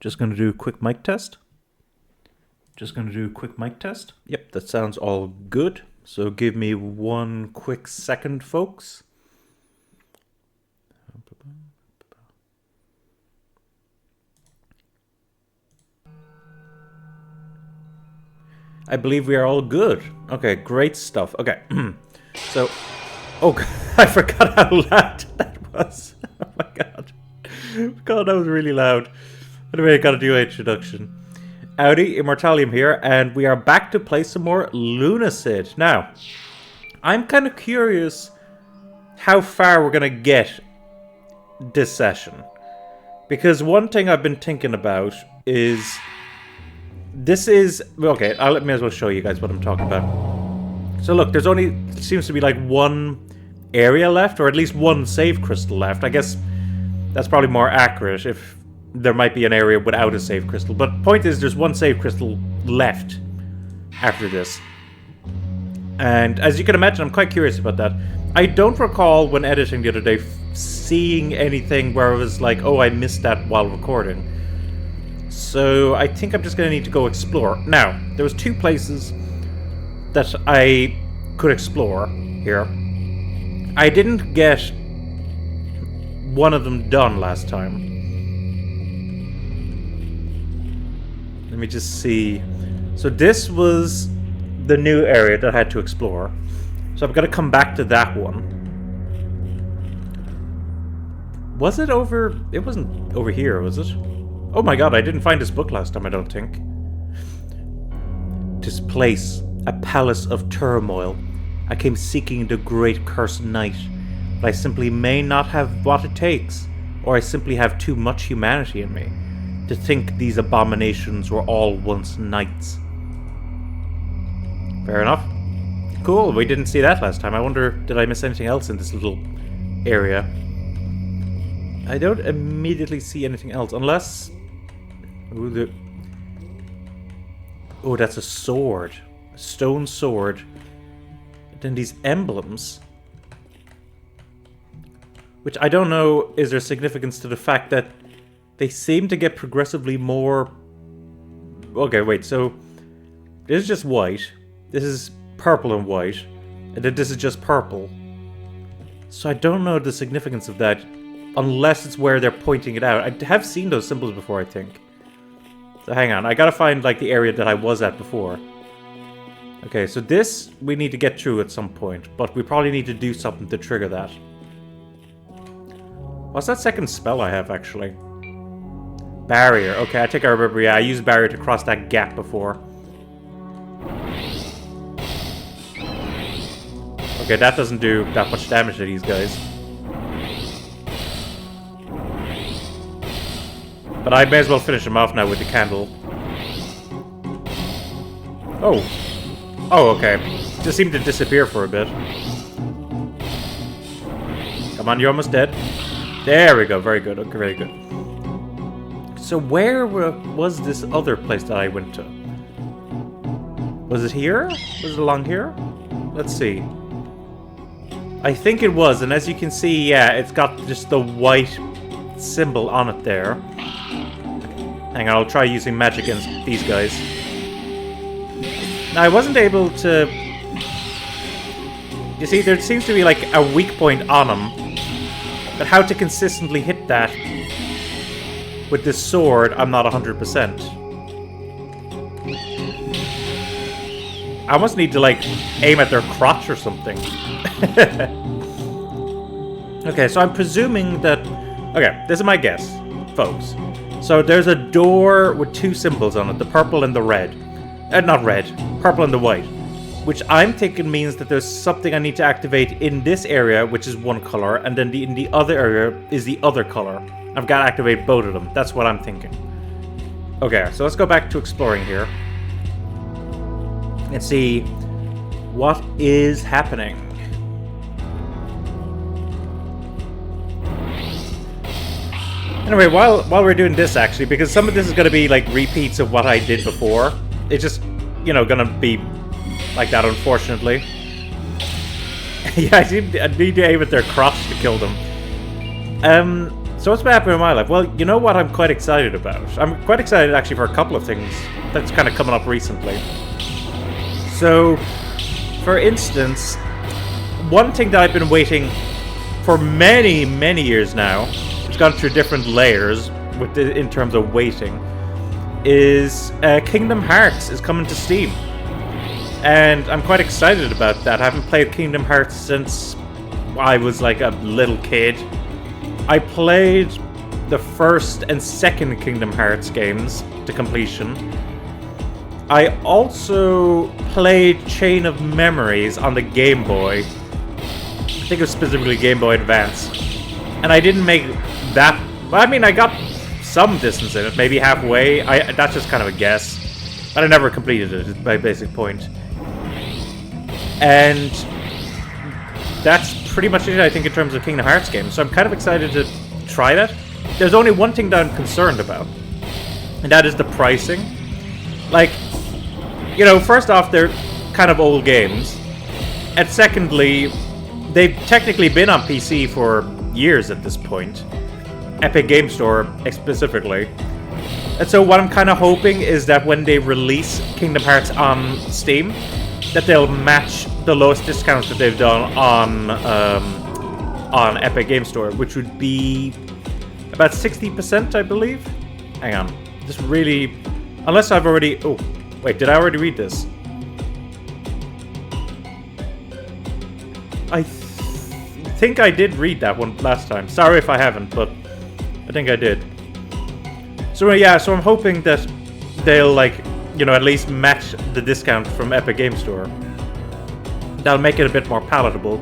Just gonna do a quick mic test. Yep, that sounds all good. So give me 1 quick second, folks. I believe we are all good. Okay, great stuff. Okay, so... Oh, I forgot how loud that was. Oh my god. God, that was really loud. Anyway, I gotta do an introduction. Howdy, Immortallium here, and we are back to play some more Lunacid. Now, I'm kind of curious how far we're gonna get this session. Because one thing I've been thinking about is... This is... Okay, I may as well show you guys what I'm talking about. So look, there's only... seems to be like one area left, or at least one save crystal left. I guess that's probably more accurate if there might be an area without a save crystal. But point is, there's one save crystal left after this. And as you can imagine, I'm quite curious about that. I don't recall when editing the other day seeing anything where I was like, oh, I missed that while recording. So I think I'm just going to need to go explore. Now, there was 2 places that I could explore here. I didn't get one of them done last time. Let me just see. So this was the new area that I had to explore. So I've got to come back to that one. Was it over... It wasn't over here, was it? Oh my god, I didn't find this book last time, I don't think. This place, a palace of turmoil. I came seeking the great cursed night, but I simply may not have what it takes, or I simply have too much humanity in me to think these abominations were all once knights. Fair enough. Cool, we didn't see that last time. I wonder, did I miss anything else in this little area? I don't immediately see anything else, unless... Ooh, oh, that's a sword. A stone sword. And then these emblems. Which I don't know, is there significance to the fact that they seem to get progressively more... Okay, wait, so... This is just white. This is purple and white. And then this is just purple. So I don't know the significance of that. Unless it's where they're pointing it out. I have seen those symbols before, I think. So hang on, I gotta find like the area that I was at before. Okay, so this we need to get through at some point, but we probably need to do something to trigger that. What's that second spell I have, actually? Barrier. Okay, I think I remember. Yeah, I used barrier to cross that gap before. Okay, that doesn't do that much damage to these guys. But I may as well finish him off now with the candle. Oh. Oh, okay. Just seemed to disappear for a bit. Come on, you're almost dead. There we go. Very good. Okay, very good. So where was this other place that I went to? Was it here? Was it along here? Let's see. I think it was, and as you can see, yeah, it's got just the white symbol on it there. Hang on, I'll try using magic against these guys. Now, I wasn't able to... You see, there seems to be like a weak point on them. But how to consistently hit that with this sword, I'm not 100%. I almost need to, like, aim at their crotch or something. Okay, so I'm presuming that... Okay, this is my guess, folks. So there's a door with 2 symbols on it, the purple and the red. Not red, purple and the white. Which I'm thinking means that there's something I need to activate in this area, which is one color, and then in the other area is the other color. I've got to activate both of them. That's what I'm thinking. Okay, so let's go back to exploring here. And see what is happening. Anyway, while we're doing this, actually, because some of this is going to be, like, repeats of what I did before. It's just, you know, going to be like that, unfortunately. Yeah, I need to aim at their crotch to kill them. So what's been happening in my life? Well, you know what I'm quite excited about? I'm quite excited actually for a couple of things that's kind of coming up recently. So, for instance, one thing that I've been waiting for many, many years now, it's gone through different layers in terms of waiting, is Kingdom Hearts is coming to Steam. And I'm quite excited about that. I haven't played Kingdom Hearts since I was like a little kid. I played the first and second Kingdom Hearts games to completion. I also played Chain of Memories on the Game Boy. I think it was specifically Game Boy Advance. And I didn't make that... I mean, I got some distance in it, maybe halfway. That's just kind of a guess. But I never completed it, is my basic point. And that's pretty much it, I think, in terms of Kingdom Hearts games. So I'm kind of excited to try that. There's only one thing that I'm concerned about. And that is the pricing. Like... You know, first off, they're kind of old games. And secondly, they've technically been on PC for years at this point. Epic Game Store, specifically. And so what I'm kind of hoping is that when they release Kingdom Hearts on Steam, that they'll match the lowest discounts that they've done on Epic Game Store, which would be about 60%, I believe. Hang on. This really... Unless I've already... Oh... Wait, did I already read this? I think I did read that one last time. Sorry if I haven't, but I think I did. So yeah, so I'm hoping that they'll, like, you know, at least match the discount from Epic Game Store. That'll make it a bit more palatable.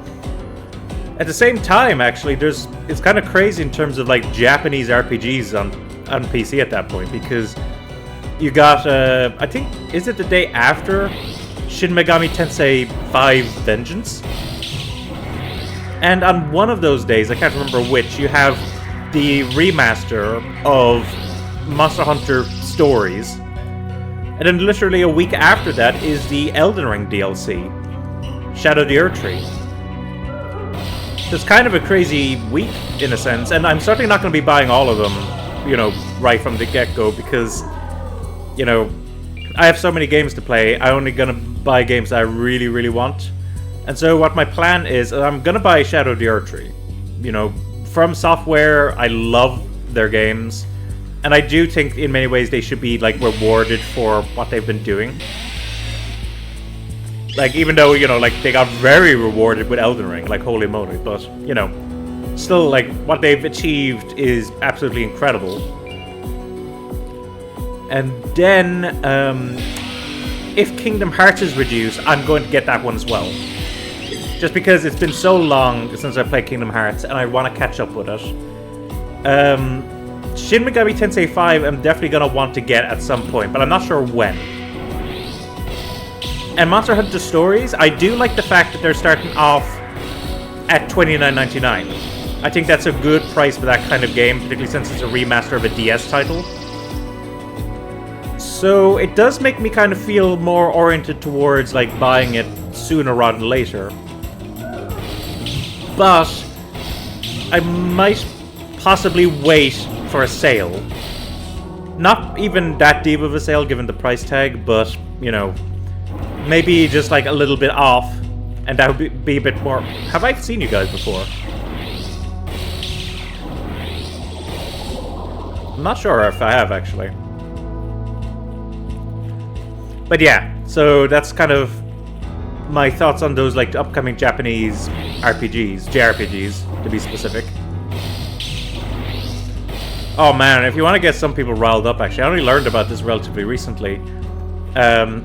At the same time, actually, it's kind of crazy in terms of, like, Japanese RPGs on PC at that point, because... You got, I think, is it the day after Shin Megami Tensei 5 Vengeance? And on one of those days, I can't remember which, you have the remaster of Monster Hunter Stories. And then literally a week after that is the Elden Ring DLC, Shadow of the Erdtree. So it's kind of a crazy week, in a sense, and I'm certainly not going to be buying all of them, you know, right from the get-go, because... You know, I have so many games to play, I'm only gonna buy games that I really, really want. And so what my plan is, I'm gonna buy Shadow of the Erdtree. You know, From Software, I love their games. And I do think, in many ways, they should be, like, rewarded for what they've been doing. Like, even though, you know, like, they got very rewarded with Elden Ring, like, holy moly. But, you know, still, like, what they've achieved is absolutely incredible. And then, if Kingdom Hearts is reduced, I'm going to get that one as well. Just because it's been so long since I played Kingdom Hearts, and I want to catch up with it. Shin Megami Tensei 5, I'm definitely going to want to get at some point, but I'm not sure when. And Monster Hunter Stories, I do like the fact that they're starting off at $29.99. I think that's a good price for that kind of game, particularly since it's a remaster of a DS title. So it does make me kind of feel more oriented towards, like, buying it sooner rather than later. But I might possibly wait for a sale. Not even that deep of a sale given the price tag, but, you know, maybe just like a little bit off, and that would be a bit more... Have I seen you guys before? I'm not sure if I have, actually. But yeah, so that's kind of my thoughts on those, like, upcoming Japanese RPGs, JRPGs, to be specific. Oh man, if you want to get some people riled up, actually, I only learned about this relatively recently.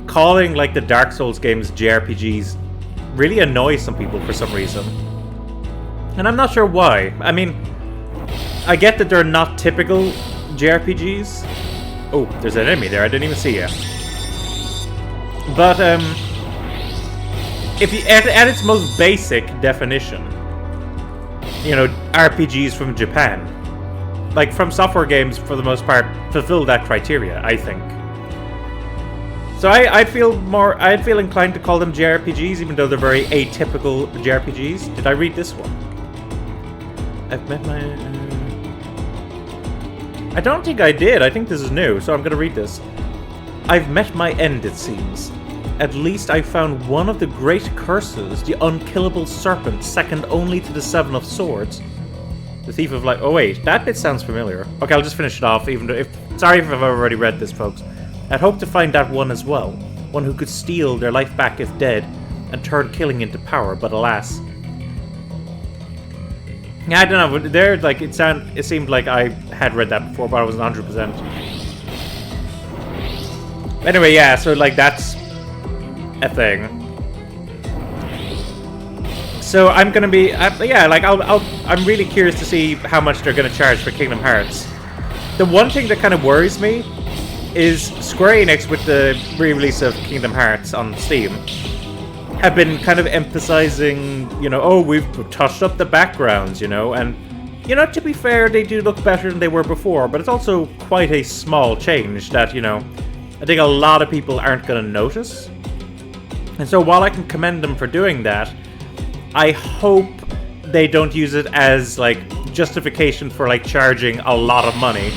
Calling, like, the Dark Souls games JRPGs really annoys some people for some reason. And I'm not sure why. I mean, I get that they're not typical JRPGs. Oh, there's an enemy there, I didn't even see you. But, if you, at its most basic definition, you know, RPGs from Japan, like, From Software games, for the most part, fulfill that criteria, I think. So I'd feel inclined to call them JRPGs, even though they're very atypical JRPGs. Did I read this one? I've met my... I don't think I did. I think this is new, so I'm gonna read this. I've met my end, it seems. At least I found one of the great curses, the unkillable serpent, second only to the Seven of Swords. The Thief of Life. Oh wait, that bit sounds familiar. Okay, I'll just finish it off, even though sorry if I've already read this, folks. I'd hope to find that one as well. One who could steal their life back if dead, and turn killing into power, but alas. Yeah, I don't know, there, like, it seemed like I had read that before, but I wasn't 100%. Anyway, yeah, so, like, that's a thing. So I'm gonna be, yeah, like, I'm really curious to see how much they're gonna charge for Kingdom Hearts. The one thing that kind of worries me is Square Enix, with the re-release of Kingdom Hearts on Steam, have been kind of emphasizing, you know, oh, we've touched up the backgrounds, you know, and, you know, to be fair, they do look better than they were before, but it's also quite a small change that, you know, I think a lot of people aren't going to notice. And so while I can commend them for doing that, I hope they don't use it as, like, justification for, like, charging a lot of money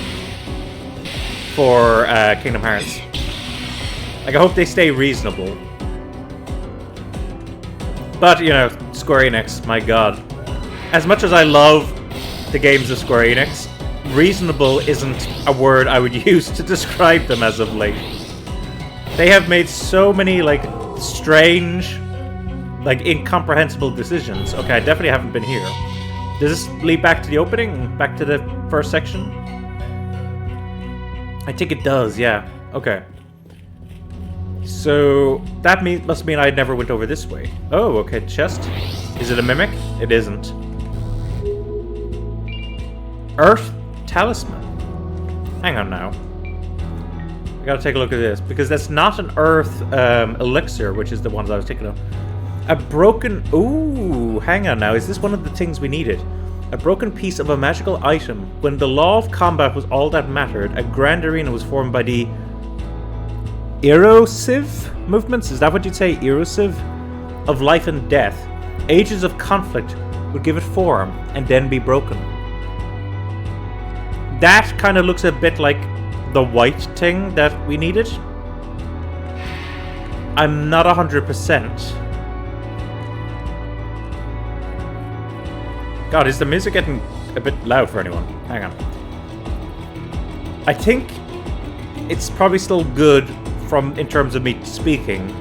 for Kingdom Hearts. Like, I hope they stay reasonable. But, you know, Square Enix, my god. As much as I love the games of Square Enix, reasonable isn't a word I would use to describe them as of late. They have made so many, like, strange, like, incomprehensible decisions. Okay, I definitely haven't been here. Does this lead back to the opening? Back to the first section? I think it does, yeah. Okay. So, that must mean I never went over this way. Oh, okay, chest. Is it a mimic? It isn't. Earth Talisman. Hang on now. I gotta take a look at this, because that's not an Earth elixir, which is the ones I was thinking of. A broken... Ooh, hang on now. Is this one of the things we needed? A broken piece of a magical item. When the law of combat was all that mattered, a grand arena was formed by the erosive movements? Is that what you'd say? Erosive? Of life and death. Ages of conflict would give it form, and then be broken. That kind of looks a bit like the white thing that we needed. I'm not 100%. God, is the music getting a bit loud for anyone? Hang on. I think it's probably still good in terms of me speaking,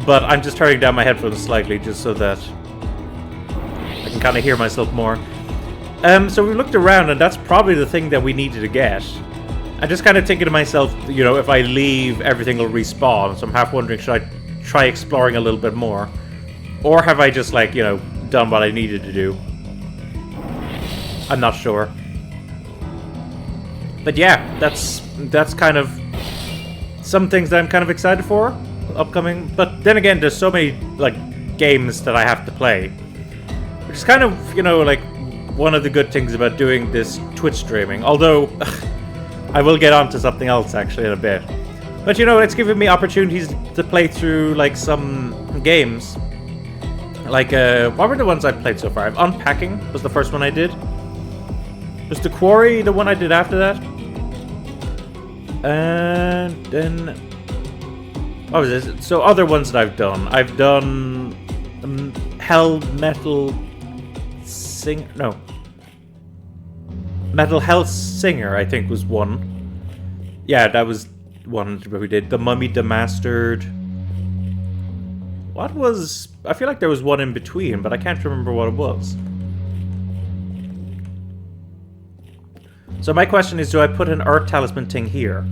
but I'm just turning down my headphones slightly just so that I can kind of hear myself more. So we looked around, and that's probably the thing that we needed to get. I'm just kind of thinking to myself, you know, if I leave, everything will respawn, so I'm half wondering, should I try exploring a little bit more? Or have I just, like, you know, done what I needed to do? I'm not sure. But yeah, that's kind of some things that I'm kind of excited for upcoming. But then again, there's so many, like, games that I have to play, which is kind of, you know, like, one of the good things about doing this Twitch streaming. Although I will get on to something else actually in a bit. But, you know, it's given me opportunities to play through, like, some games. Like, what were the ones I played so far? Unpacking was the first one I did. Was The Quarry the one I did after that? And then... what was this? So, other ones that I've done. I've done... Hell Metal... No. Metal Hell Singer, I think, was one. Yeah, that was one we did. The Mummy Demastered. What was... I feel like there was one in between, but I can't remember what it was. So my question is, do I put an Earth Talisman thing here?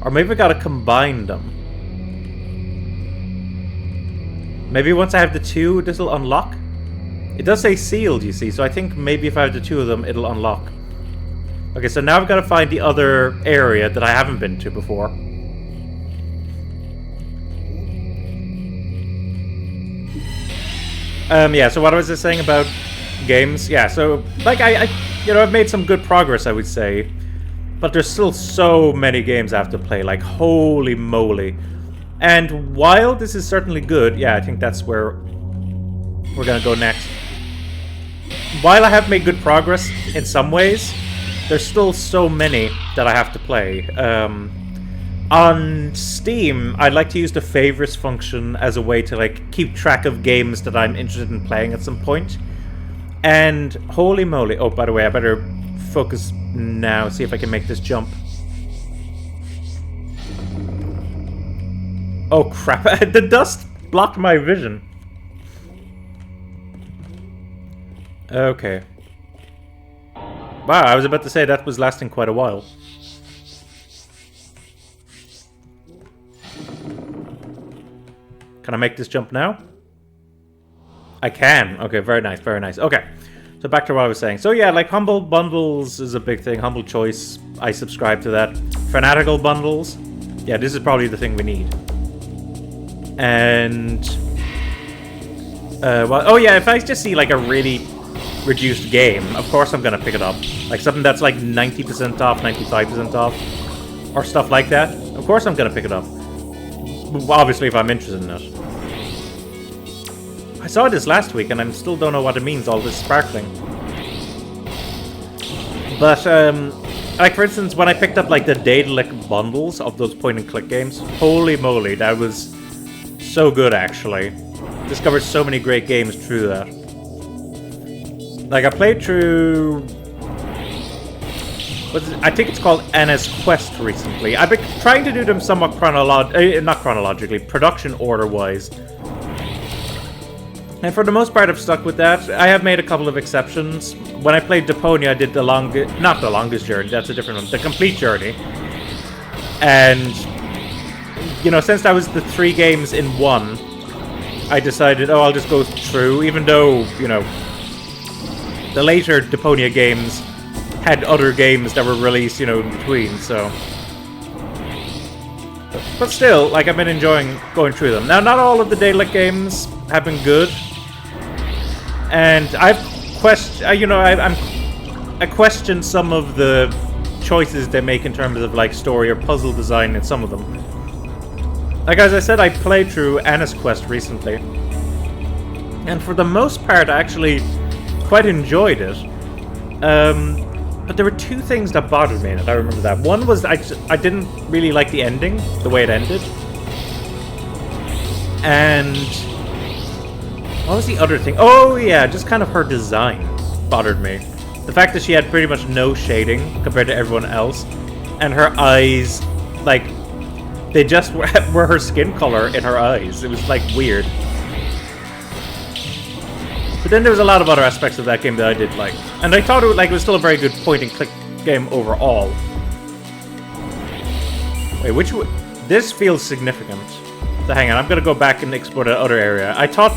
Or maybe I gotta combine them. Maybe once I have the two, this will unlock? It does say sealed, you see, so I think maybe if I have the two of them, it'll unlock. Okay, so now I've got to find the other area that I haven't been to before. Yeah, so what was I saying about games? Yeah, so, like, I you know, I've made some good progress, I would say. But there's still so many games I have to play, like, holy moly. And while this is certainly good, yeah, I think that's where we're gonna go next. While I have made good progress in some ways, there's still so many that I have to play. On Steam, I'd like to use the favorites function as a way to like keep track of games that I'm interested in playing at some point. And holy moly! Oh, by the way, I better focus now. See if I can make this jump. Oh crap! The dust blocked my vision. Okay. Wow, I was about to say that was lasting quite a while. Can I make this jump now? I can. Okay, very nice, very nice. Okay, so back to what I was saying. So yeah, like Humble Bundles is a big thing. Humble Choice, I subscribe to that. Fanatical Bundles. Yeah, this is probably the thing we need. And... well, oh yeah, if I just see like a really reduced game, of course I'm gonna pick it up. Like something that's like 90% off, 95% off, or stuff like that. Of course I'm gonna pick it up. Obviously, if I'm interested in it. I saw this last week, and I still don't know what it means, all this sparkling. But, like, for instance, when I picked up, like, the Daedalic bundles of those point-and-click games, holy moly, that was so good, actually. Discovered so many great games through that. Like, I played through... I think it's called Anna's Quest recently. I've been trying to do them somewhat not chronologically, production order-wise. And for the most part, I've stuck with that. I have made a couple of exceptions. When I played Deponia, I did the longest... Not the longest journey, that's a different one. The complete journey. And, you know, since that was the 3 games in one, I decided, oh, I'll just go through, even though, you know, the later Deponia games had other games that were released, you know, in between, so... But still, like, I've been enjoying going through them. Now, not all of the Daedalic games have been good. And I've I question some of the choices they make in terms of, like, story or puzzle design in some of them. Like, as I said, I played through Anna's Quest recently. And for the most part, I actually quite enjoyed it. But there were 2 things that bothered me in it, I remember that. One was I didn't really like the ending, the way it ended. And... what was the other thing? Oh yeah, just kind of her design bothered me. The fact that she had pretty much no shading compared to everyone else. And her eyes, like, they just were her skin color in her eyes. It was, like, weird. But then there was a lot of other aspects of that game that I did like. And I thought it was still a very good point-and-click game overall. Wait, which one? This feels significant. So hang on, I'm gonna go back and explore the other area. I thought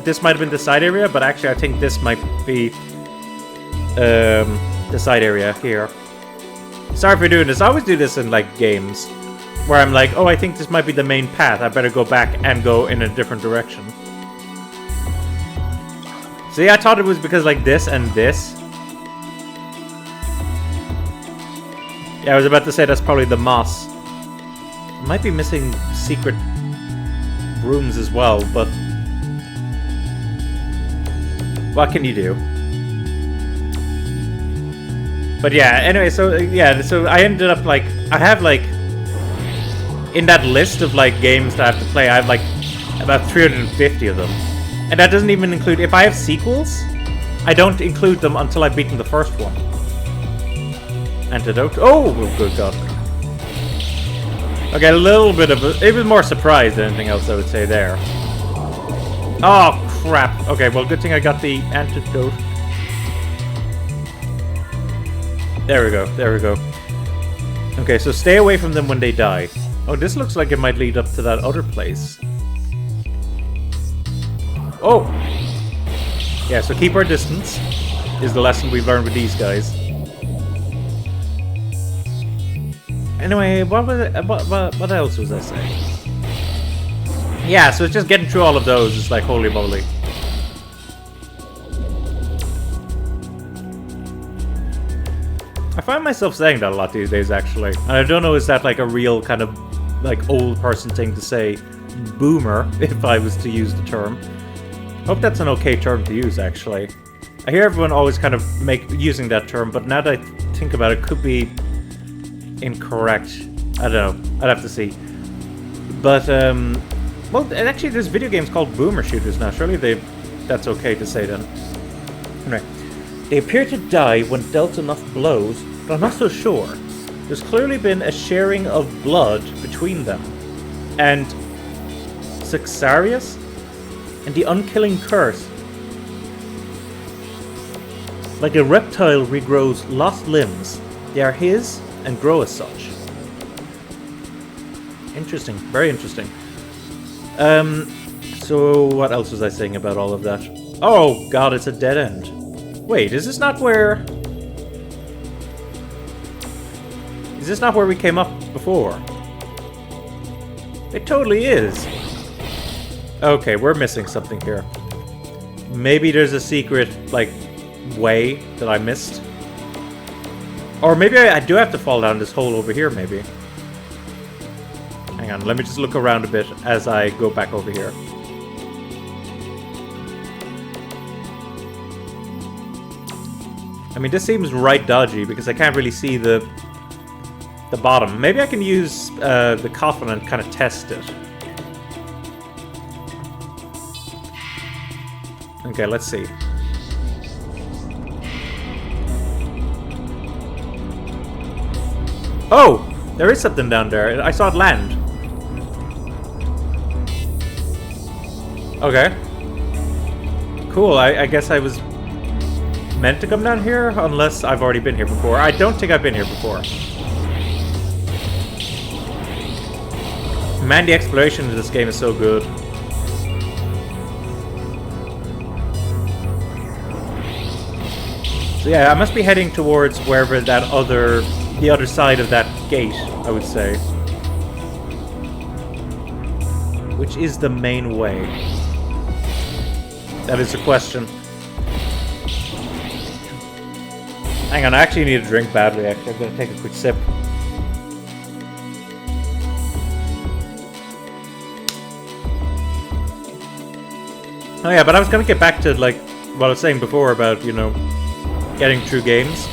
this might have been the side area, but actually I think this might be the side area here. Sorry for doing this. I always do this in, like, games. Where I'm like, oh, I think this might be the main path. I better go back and go in a different direction. See, I thought it was because, like, this and this. Yeah, I was about to say that's probably the moss. I might be missing secret rooms as well, but... what can you do? But yeah, anyway, so, yeah, so I ended up, like... I have, like... in that list of, like, games that I have to play, I have, like, about 350 of them. And that doesn't even include... if I have sequels, I don't include them until I've beaten the first one. Antidote. Oh, good God. Okay, a little bit of a... it was more surprise than anything else, I would say, there. Oh, crap. Okay, well, good thing I got the antidote. There we go, there we go. Okay, so stay away from them when they die. Oh, this looks like it might lead up to that other place. Oh! Yeah, so keep our distance is the lesson we've learned with these guys. Anyway, what else was I saying? Yeah, so it's just getting through all of those. It's like, holy moly. I find myself saying that a lot these days, actually. And I don't know, is that like a real kind of, like, old person thing to say, boomer, if I was to use the term. Hope that's an okay term to use, actually. I hear everyone always kind of using that term, but now that I think about it, could be incorrect. I don't know. I'd have to see. But, well, and actually there's video games called boomer shooters now. Surely that's okay to say then. Anyway. They appear to die when dealt enough blows, but I'm not so sure. There's clearly been a sharing of blood between them. And Suxarius and the unkilling curse. Like a reptile regrows lost limbs, they are his and grow as such. Interesting, very interesting. So what else was I saying about all of that? Oh god, it's a dead end. Wait, is this not where... Is this not where we came up before? It totally is. Okay, we're missing something here. Maybe there's a secret, like, way that I missed. Or maybe I do have to fall down this hole over here, maybe. Hang on, let me just look around a bit as I go back over here. I mean, this seems right dodgy because I can't really see the bottom. Maybe I can use the coffin and kind of test it. Okay, let's see. Oh! There is something down there. I saw it land. Okay. Cool, I guess I was meant to come down here, unless I've already been here before. I don't think I've been here before. Man, the exploration in this game is so good. So yeah, I must be heading towards wherever that the other side of that gate, I would say. Which is the main way? That is the question. Hang on, I actually need a drink badly, actually. I'm gonna take a quick sip. Oh yeah, but I was gonna get back to, like, what I was saying before about, you know, getting through games.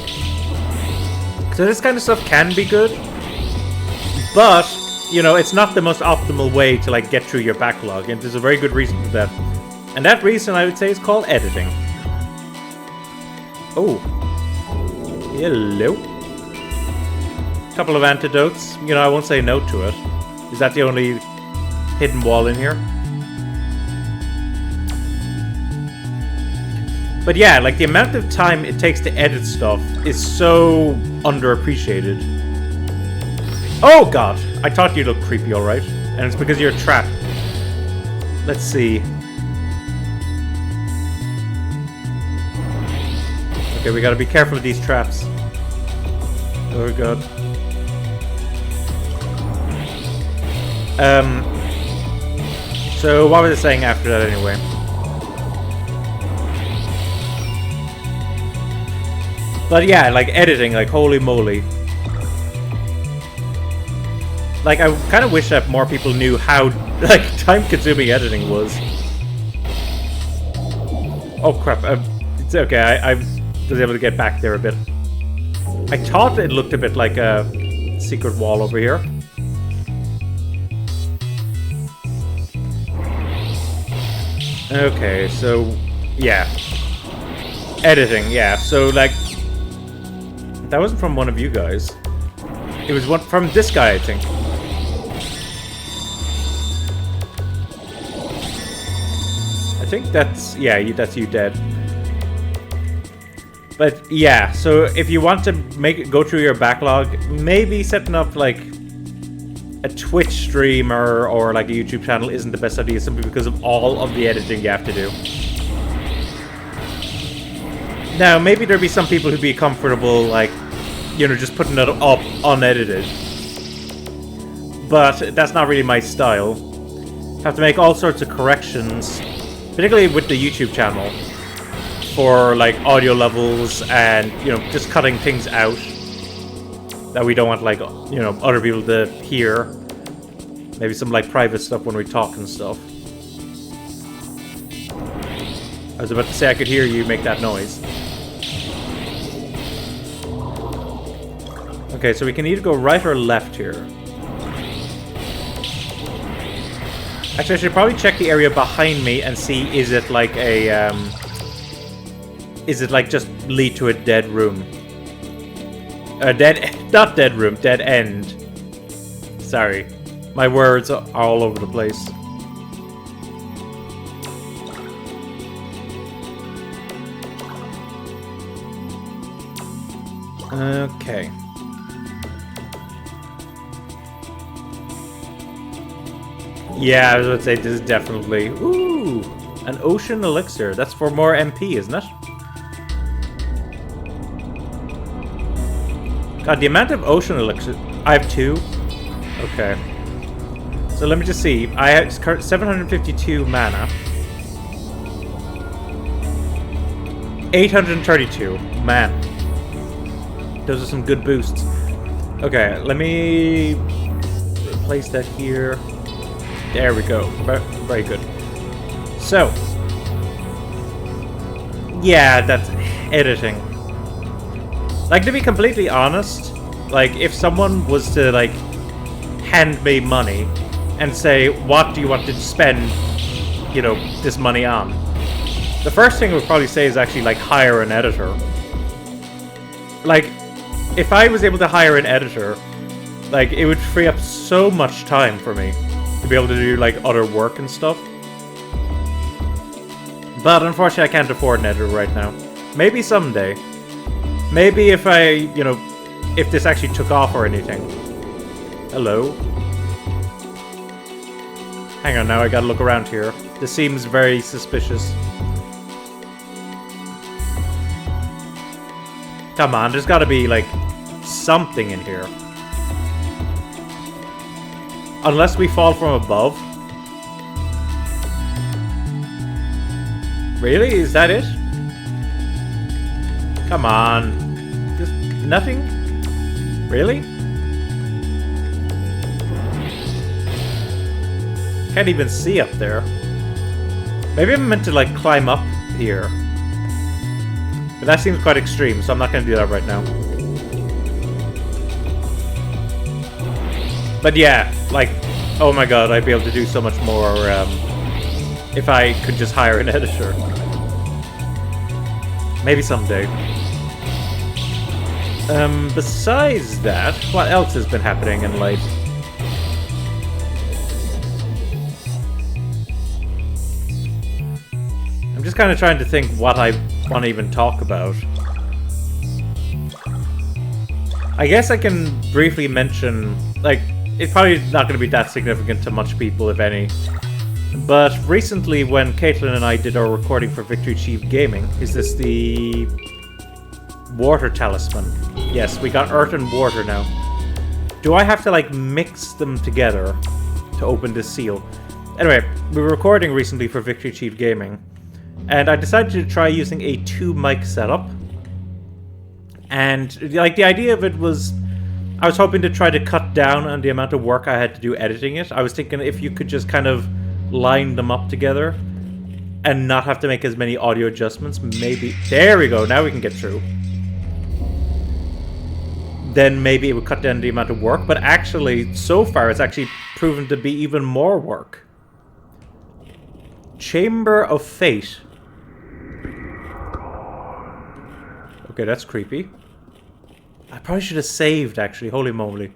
So this kind of stuff can be good, but, you know, it's not the most optimal way to, like, get through your backlog, and there's a very good reason for that. And that reason, I would say, is called editing. Oh. Hello. Couple of antidotes. You know, I won't say no to it. Is that the only hidden wall in here? But yeah, like, the amount of time it takes to edit stuff is so underappreciated. Oh god! I thought you looked creepy, alright. And it's because you're trapped. Let's see. Okay, we gotta be careful with these traps. Oh god. So what was I saying after that anyway? But yeah, like editing, like holy moly. Like I kind of wish that more people knew how like time-consuming editing was. Oh crap! It's okay. I was able to get back there a bit. I thought it looked a bit like a secret wall over here. Okay, so yeah, editing. Yeah, so like that wasn't from one of you guys. It was one from this guy, I think. I think that's that's you dead. But yeah, so if you want to go through your backlog, maybe setting up like a Twitch stream or like a YouTube channel isn't the best idea simply because of all of the editing you have to do. Now, maybe there'd be some people who'd be comfortable, like, you know, just putting it up unedited. But that's not really my style. Have to make all sorts of corrections, particularly with the YouTube channel, for like audio levels and, you know, just cutting things out that we don't want, like, you know, other people to hear. Maybe some like private stuff when we talk and stuff. I was about to say I could hear you make that noise. Okay, so we can either go right or left here. Actually, I should probably check the area behind me and see, is it like a, is it like just lead to a dead room? Not dead room, dead end. Sorry. My words are all over the place. Okay. Yeah, I was going to say, this is definitely... Ooh! An ocean elixir. That's for more MP, isn't it? God, the amount of ocean elixir... I have 2. Okay. So let me just see. I have 752 mana. 832. Man. Those are some good boosts. Okay, let me... replace that here. There we go. Very good. So. Yeah, that's editing. Like, to be completely honest, like, if someone was to, like, hand me money and say, what do you want to spend, you know, this money on? The first thing I would probably say is actually, like, hire an editor. Like, if I was able to hire an editor, like, it would free up so much time for me to be able to do, like, other work and stuff. But unfortunately, I can't afford an editor right now. Maybe someday. Maybe if I, you know, if this actually took off or anything. Hello? Hang on now, I gotta look around here. This seems very suspicious. Come on, there's gotta be, like, something in here. Unless we fall from above. Really? Is that it? Come on. Just nothing? Really? Can't even see up there. Maybe I'm meant to, like, climb up here. But that seems quite extreme, so I'm not going to do that right now. But yeah, like, oh my god, I'd be able to do so much more if I could just hire an editor. Maybe someday. Besides that, what else has been happening in life? I'm just kind of trying to think what I want to even talk about. I guess I can briefly mention, like, it's probably not going to be that significant to much people, if any. But recently, when Caitlin and I did our recording for Victory Achieved Gaming, is this the water talisman? Yes, we got earth and water now. Do I have to, like, mix them together to open this seal? Anyway, we were recording recently for Victory Achieved Gaming, and I decided to try using a 2-mic setup. And, like, the idea of it was, I was hoping to try to cut down on the amount of work I had to do editing it. I was thinking if you could just kind of line them up together and not have to make as many audio adjustments, maybe... There we go, now we can get through. Then maybe it would cut down the amount of work, but actually, so far, it's actually proven to be even more work. Chamber of Fate. Okay, that's creepy. I probably should have saved, actually. Holy moly.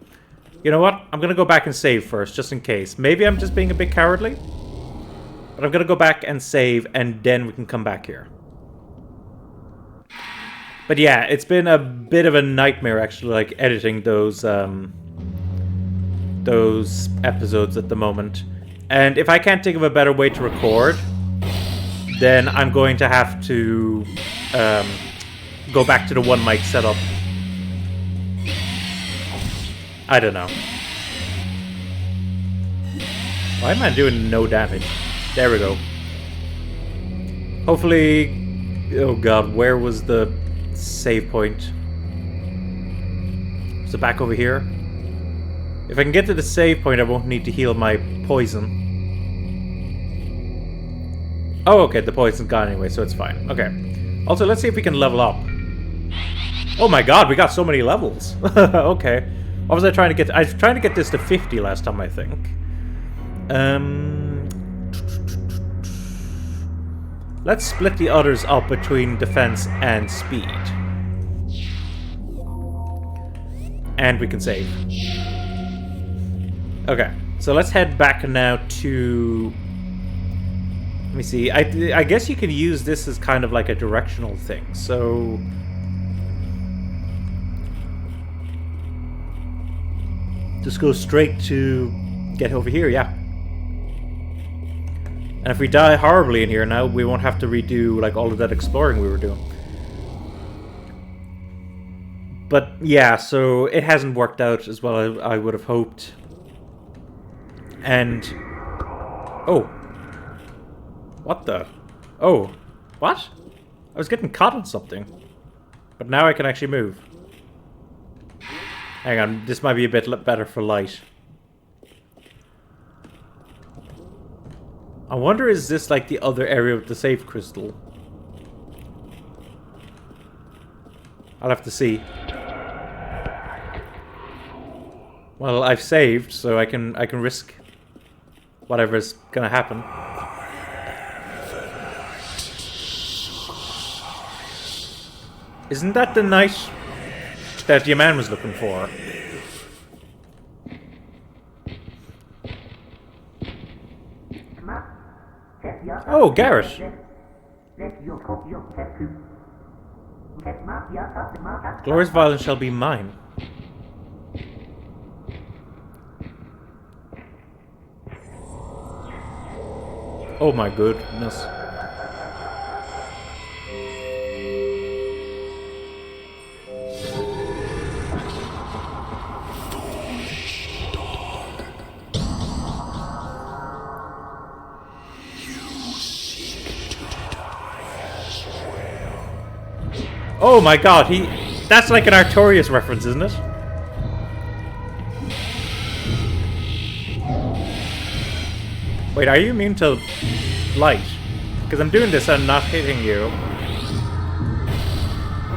You know what? I'm going to go back and save first, just in case. Maybe I'm just being a bit cowardly. But I'm going to go back and save, and then we can come back here. But yeah, it's been a bit of a nightmare, actually, like, editing those episodes at the moment. And if I can't think of a better way to record, then I'm going to have to go back to the 1-mic setup. I don't know. Why am I doing no damage? There we go. Hopefully... Oh god, where was the save point? Is it back over here? If I can get to the save point, I won't need to heal my poison. Oh, okay, the poison's gone anyway, so it's fine. Okay. Also, let's see if we can level up. Oh my god, we got so many levels. Okay. What was I trying to get? I was trying to get this to 50 last time, I think. Let's split the others up between defense and speed. And we can save. Okay, so let's head back now to... Let me see. I guess you could use this as kind of like a directional thing. So... just go straight to get over here, yeah. And if we die horribly in here now, we won't have to redo like all of that exploring we were doing. But yeah, so it hasn't worked out as well as I would have hoped. And... oh. What the? Oh. What? I was getting caught on something. But now I can actually move. Hang on, this might be a bit better for light. I wonder, is this like the other area of the save crystal? I'll have to see. Well, I've saved, so I can risk whatever's gonna happen. Isn't that the knight that your man was looking for? Oh, Garrett. Glorious violence shall be mine. Oh my goodness. Oh my god, that's like an Artorias reference, isn't it? Wait, are you immune to light? Because I'm doing this and not hitting you.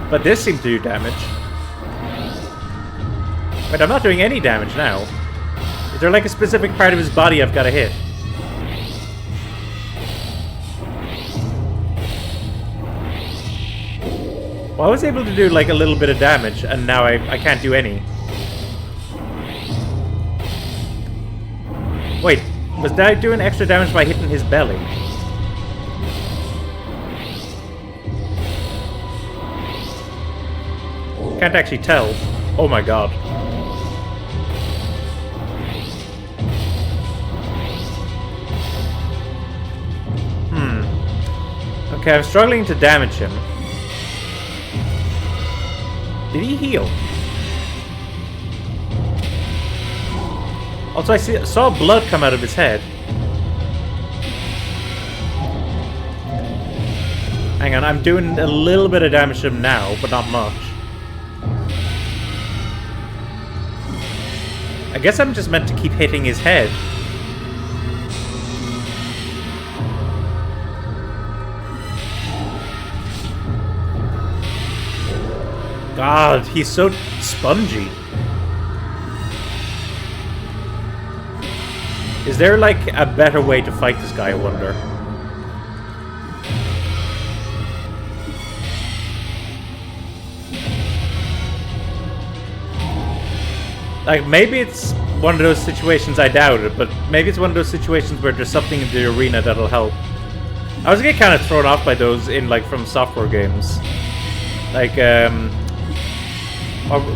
But this seems to do damage. Wait, I'm not doing any damage now. Is there like a specific part of his body I've got to hit? Well, I was able to do like a little bit of damage, and now I can't do any. Wait, was that doing extra damage by hitting his belly? Can't actually tell. Oh my god. Okay, I'm struggling to damage him. Did he heal? Also, I saw blood come out of his head. Hang on, I'm doing a little bit of damage to him now, but not much. I guess I'm just meant to keep hitting his head. God, he's so spongy. Is there like a better way to fight this guy, I wonder? Like, maybe it's one of those situations, I doubt it, but maybe it's one of those situations where there's something in the arena that'll help. I was getting kind of thrown off by those in, like, from software games. Like,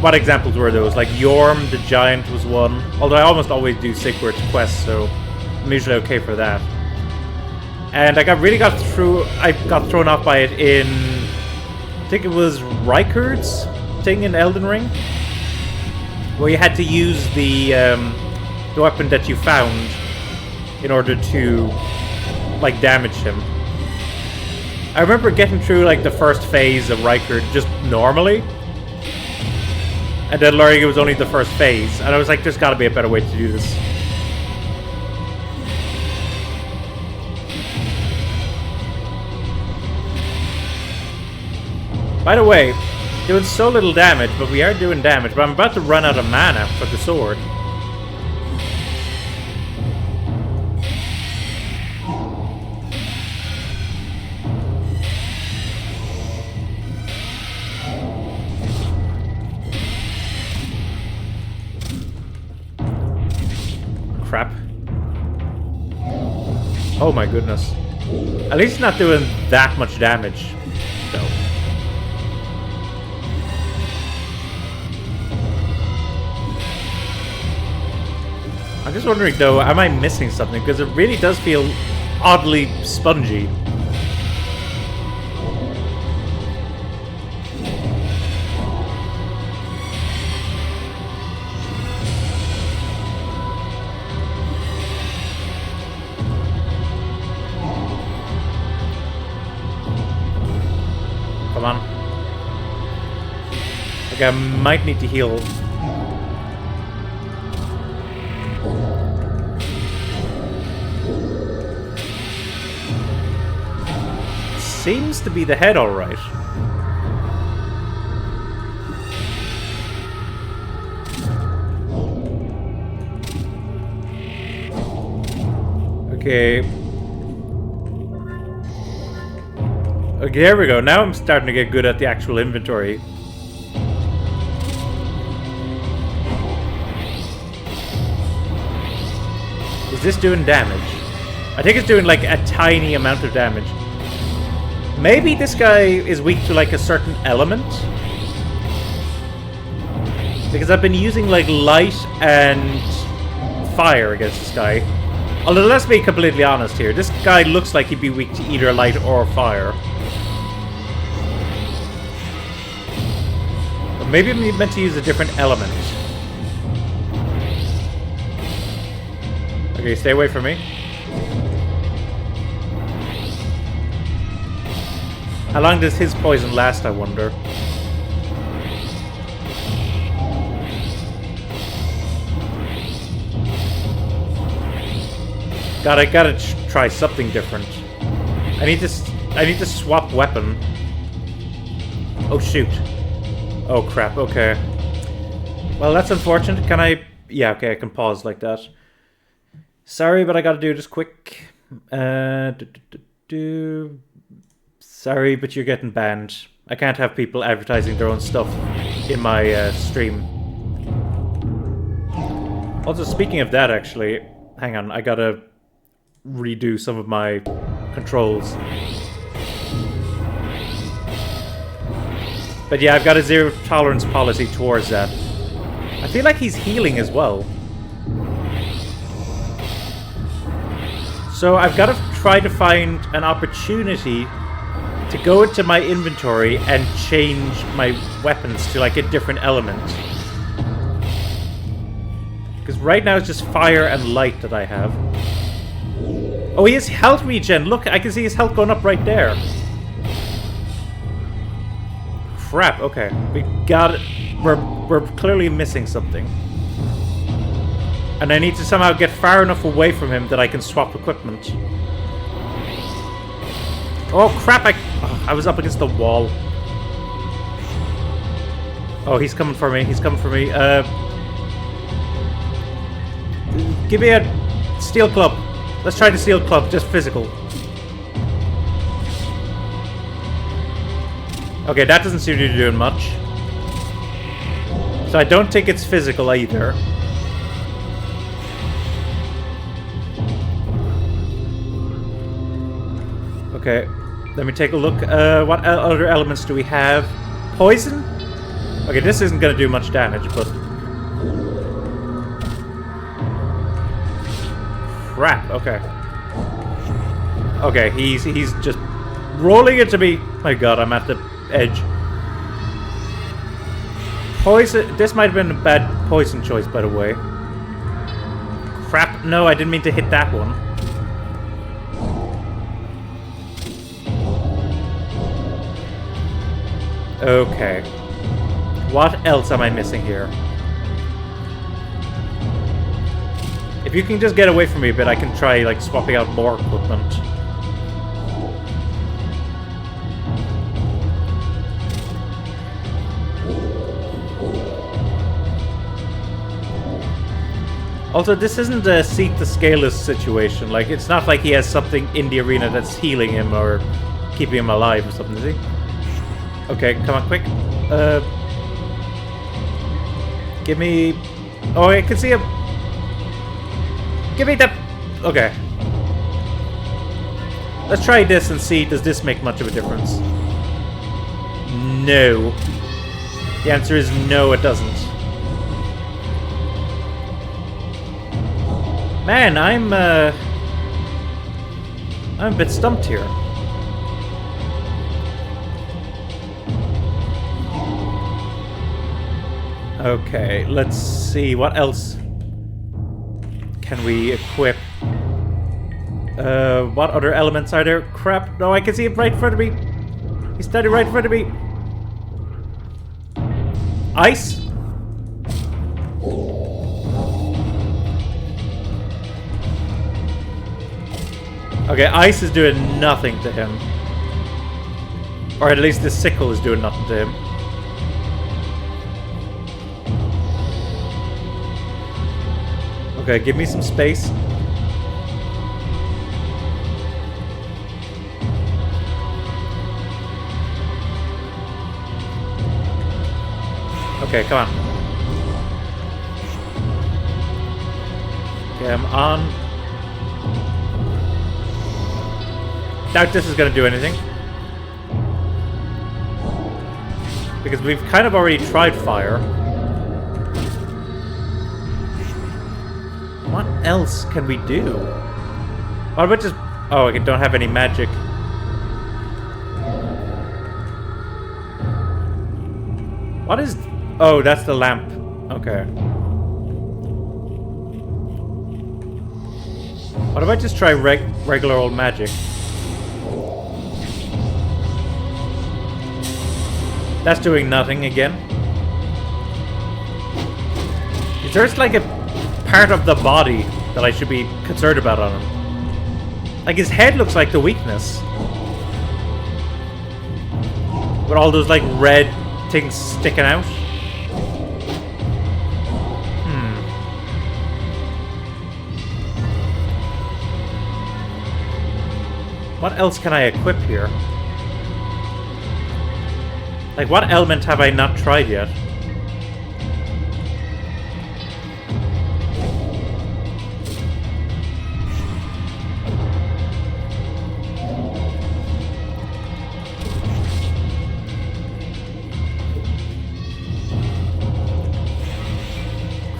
what examples were those? Like, Yorm the Giant was one. Although I almost always do Sigward's quest, so I'm usually okay for that. And I got thrown off by it in... I think it was Rykard's thing in Elden Ring, where you had to use the weapon that you found in order to, like, damage him. I remember getting through, like, the first phase of Rykard just normally, and then learning it was only the first phase, and I was like, there's gotta be a better way to do this. By the way, Doing so little damage, but we are doing damage. But I'm about to run out of mana for the sword. Crap. Oh my goodness. At least not doing that much damage, though. I'm just wondering, though, am I missing something? Because it really does feel oddly spongy. Come on. Okay, I might need to heal. Seems to be the head, alright. Okay. Okay, there we go. Now I'm starting to get good at the actual inventory. Is this doing damage? I think it's doing like a tiny amount of damage. Maybe this guy is weak to like a certain element? Because I've been using like light and fire against this guy. Although let's be completely honest here. This guy looks like he'd be weak to either light or fire. But maybe I'm meant to use a different element. Okay, stay away from me. How long does his poison last, I wonder? Gotta try something different. I need to swap weapon. Oh shoot. Oh crap, okay. Well, that's unfortunate. Can I... Yeah, okay, I can pause like that. Sorry, but I gotta do this quick. Sorry, but you're getting banned. I can't have people advertising their own stuff in my stream. Also, speaking of that, actually, hang on, I gotta redo some of my controls. But yeah, I've got a zero tolerance policy towards that. I feel like he's healing as well. So I've got to try to find an opportunity to go into my inventory and change my weapons to like a different element. Because right now it's just fire and light that I have. Oh, he has health regen. Look, I can see his health going up right there. Crap, okay. We got it. We're clearly missing something. And I need to somehow get far enough away from him that I can swap equipment. Oh crap, I was up against the wall. Oh, he's coming for me, he's coming for me. Give me a steel club. Let's try the steel club, just physical. Okay, that doesn't seem to be doing much. So I don't think it's physical either. Okay, let me take a look. What other elements do we have? Poison? Okay, this isn't going to do much damage, but... Crap, okay. Okay, he's just rolling into me. My god, I'm at the edge. Poison... This might have been a bad poison choice, by the way. Crap, no, I didn't mean to hit that one. Okay. What else am I missing here? If you can just get away from me a bit, I can try, like, swapping out more equipment. Also, this isn't a seek the scaleless situation. Like, it's not like he has something in the arena that's healing him or keeping him alive or something, is he? Okay, come on, quick. Give me... Oh, I can see him. Give me the... Okay. Let's try this and see, does this make much of a difference? No. The answer is no, it doesn't. Man, I'm a bit stumped here. Okay, let's see. What else can we equip? What other elements are there? Crap. No, I can see him right in front of me. He's standing right in front of me. Ice? Okay, ice is doing nothing to him. Or at least the sickle is doing nothing to him. Okay, give me some space. Okay, come on. Okay, I'm on. Doubt this is gonna do anything. Because we've kind of already tried fire. What else can we do? What about just... Oh, I don't have any magic. What is... Oh, that's the lamp. Okay. What if I just try regular old magic? That's doing nothing again. Is there like a part of the body that I should be concerned about on him? Like his head looks like the weakness. With all those like red things sticking out. What else can I equip here? Like, what element have I not tried yet?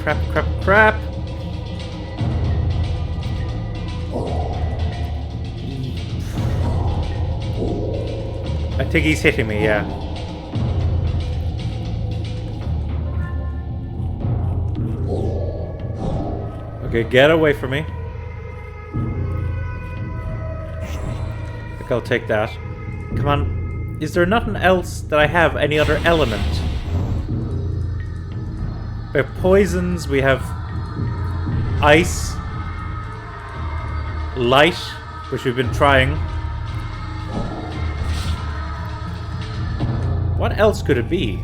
Crap, crap, crap! I think he's hitting me, yeah. Okay, get away from me. I think I'll take that. Come on. Is there nothing else that I have? Any other element? We have poisons, we have ice, light, which we've been trying. What else could it be?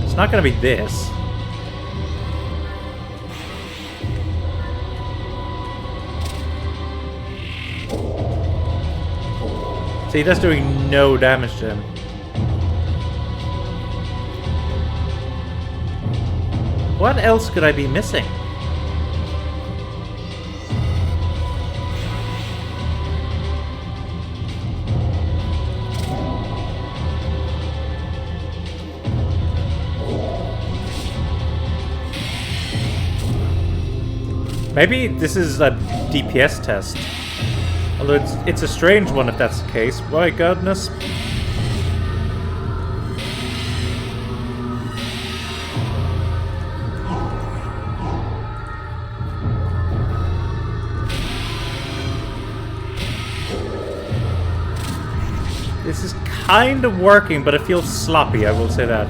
It's not gonna be this. See, that's doing no damage to him. What else could I be missing? Maybe this is a DPS test. Although it's a strange one if that's the case. My goodness. This is kind of working, but it feels sloppy, I will say that.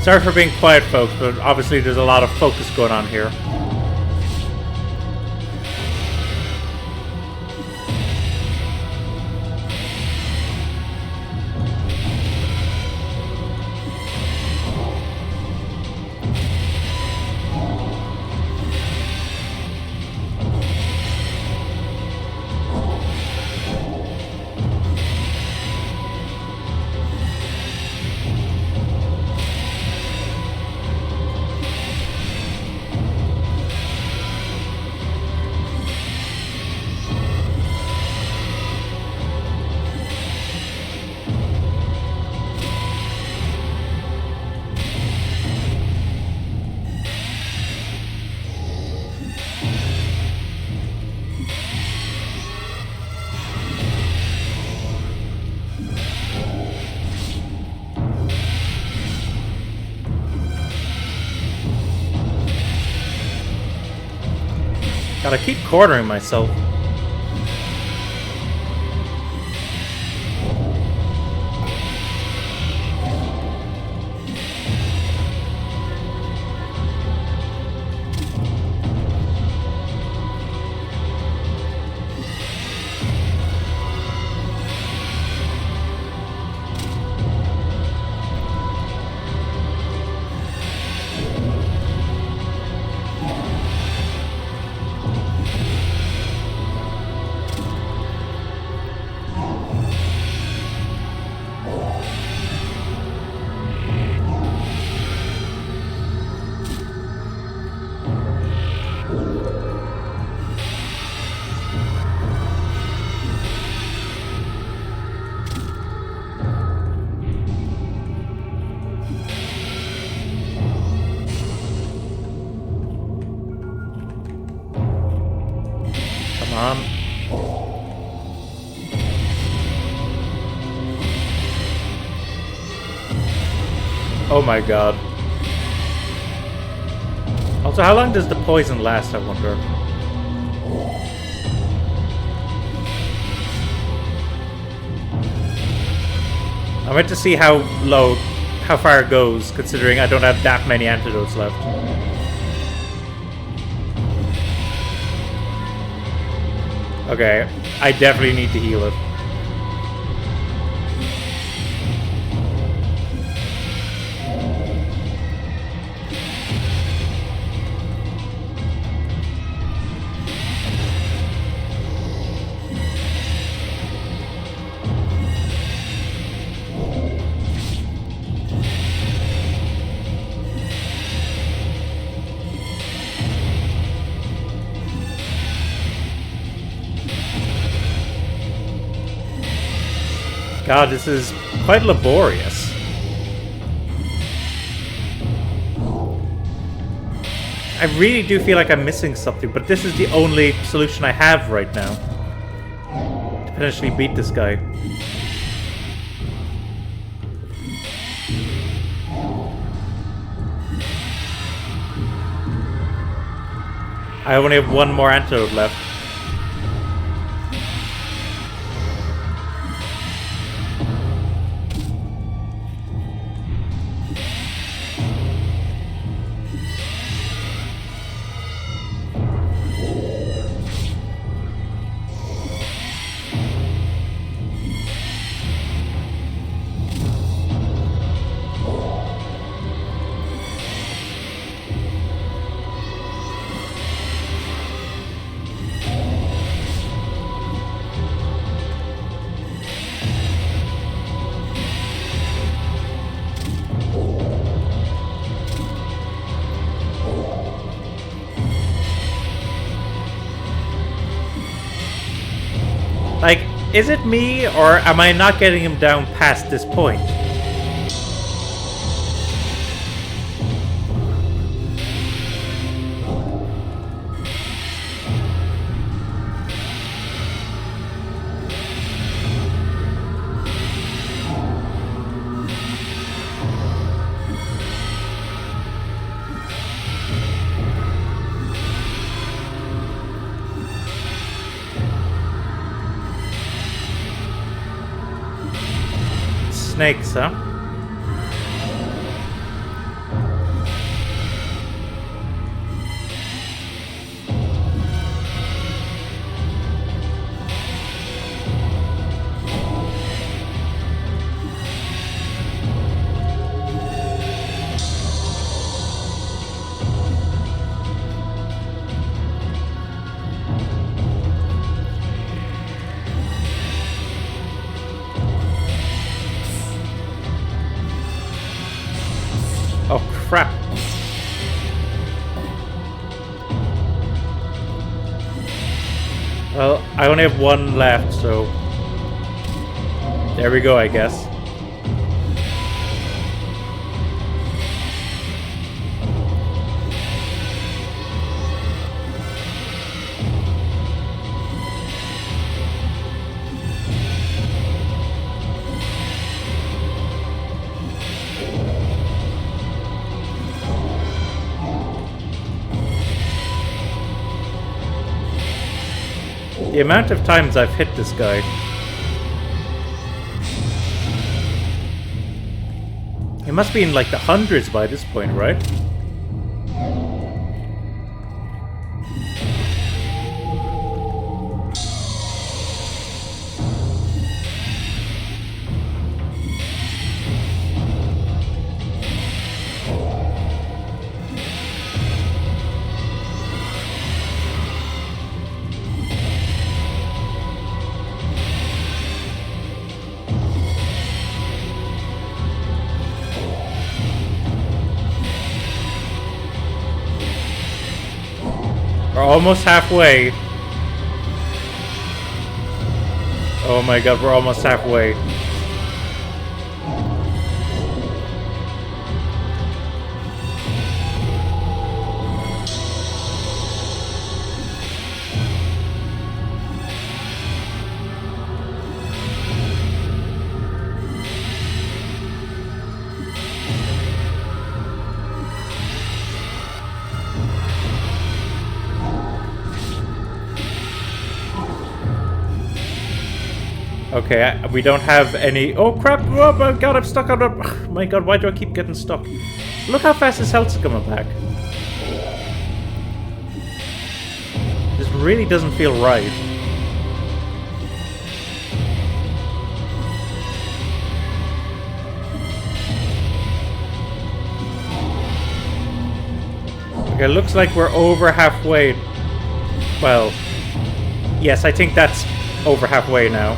Sorry for being quiet, folks, but obviously there's a lot of focus going on here. God, I keep cornering myself. Come on. Oh my god. Also, how long does the poison last, I wonder? I went to see how far it goes, considering I don't have that many antidotes left. Okay, I definitely need to heal it. God, this is quite laborious. I really do feel like I'm missing something, but this is the only solution I have right now to potentially beat this guy. I only have one more antidote left. Like, is it me, or am I not getting him down past this point? Snakes, huh? crap. Well, I only have one left, so... There we go, I guess. The amount of times I've hit this guy. It must be in like the hundreds by this point, right? We're almost halfway. Oh my god, we're almost halfway. Okay, we don't have any... Oh crap! Oh my god, I'm stuck on a... Oh my god, why do I keep getting stuck? Look how fast his health's coming back. This really doesn't feel right. Okay, looks like we're over halfway. Well, yes, I think that's over halfway now.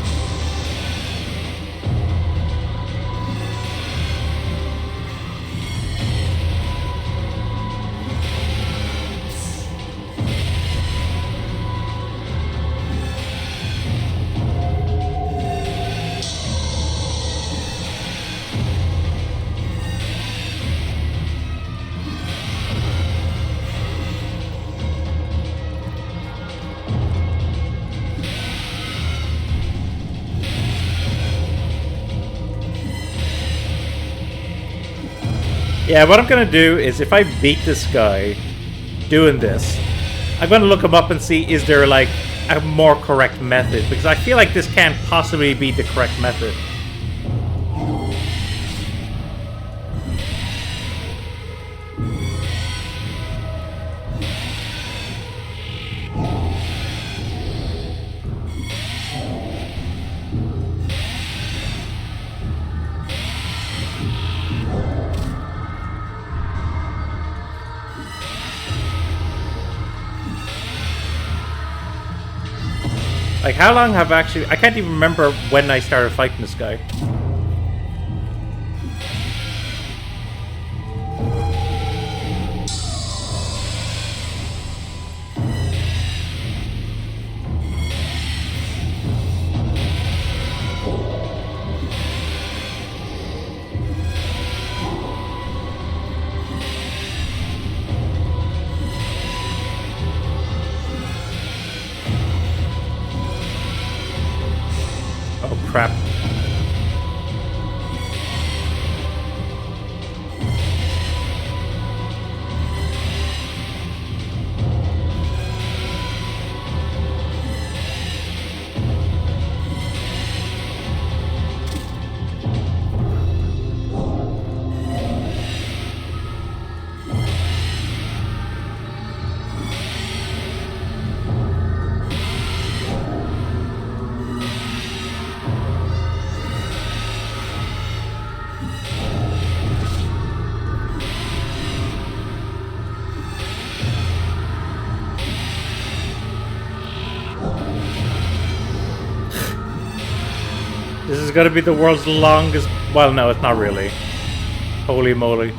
Yeah, what I'm gonna do is if I beat this guy doing this, I'm gonna look him up and see is there like a more correct method, because I feel like this can't possibly be the correct method. Like, how long have actually... I can't even remember when I started fighting this guy. Crap. This is gonna be the world's longest... Well, no, it's not really. Holy moly.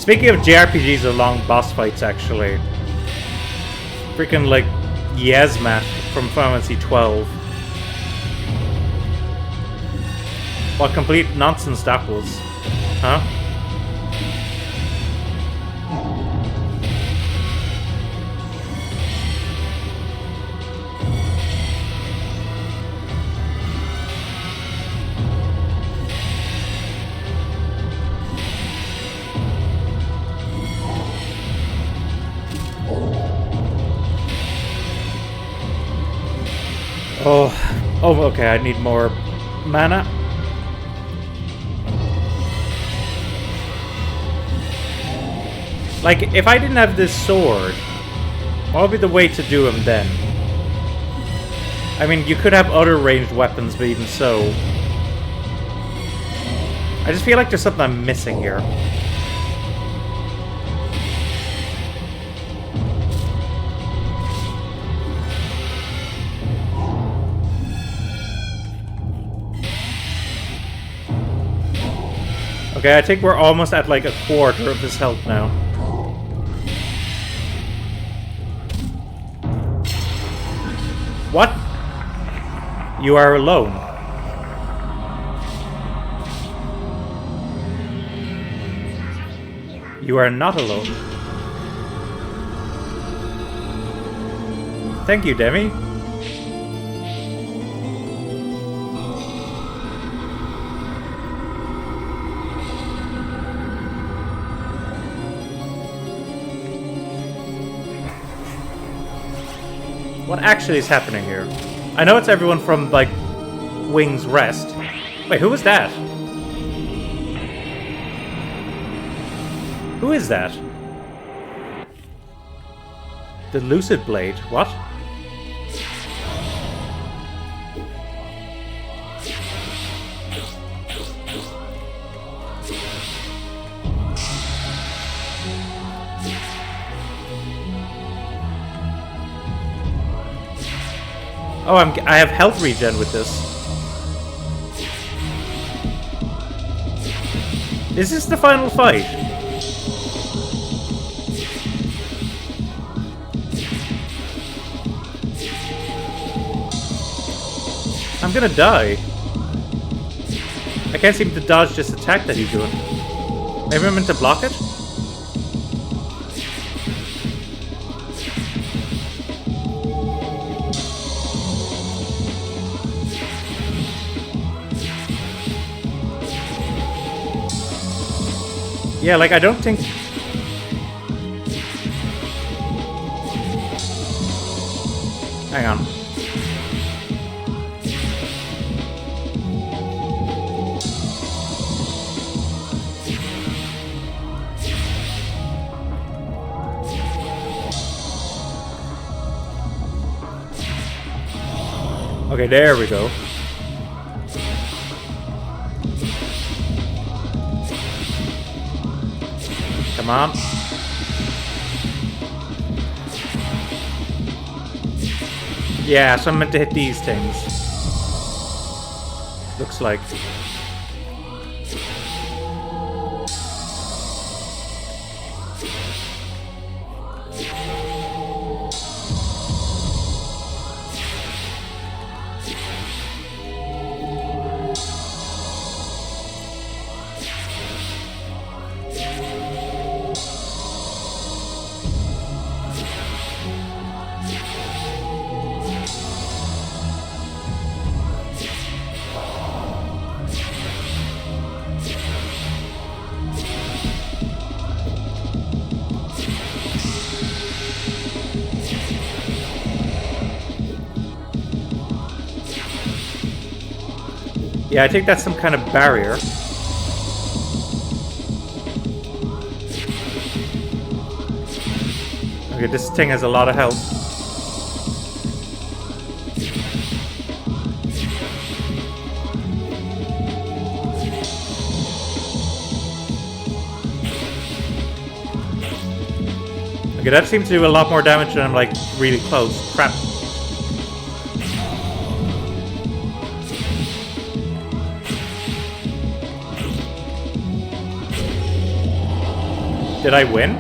Speaking of JRPGs or long boss fights, actually. Freaking, like, Yasmat from Final Fantasy 12. What complete nonsense that was. Huh? Oh, okay, I need more mana. Like, if I didn't have this sword, what would be the way to do him then? I mean, you could have other ranged weapons, but even so... I just feel like there's something I'm missing here. Okay, I think we're almost at like a quarter of his health now. What? You are alone. You are not alone. Thank you, Demi. What actually is happening here? I know it's everyone from, like, Wing's Rest. Wait, who was that? Who is that? The Lucid Blade. What? Oh, I have health regen with this. Is this the final fight? I'm gonna die. I can't seem to dodge this attack that he's doing. Maybe I'm meant to block it? Yeah, like, I don't think... Hang on. Okay, there we go. Come on. Yeah, so I'm meant to hit these things. Looks like. Yeah, I think that's some kind of barrier. Okay, this thing has a lot of health. Okay, that seems to do a lot more damage when I'm, like, really close. Crap. Did I win?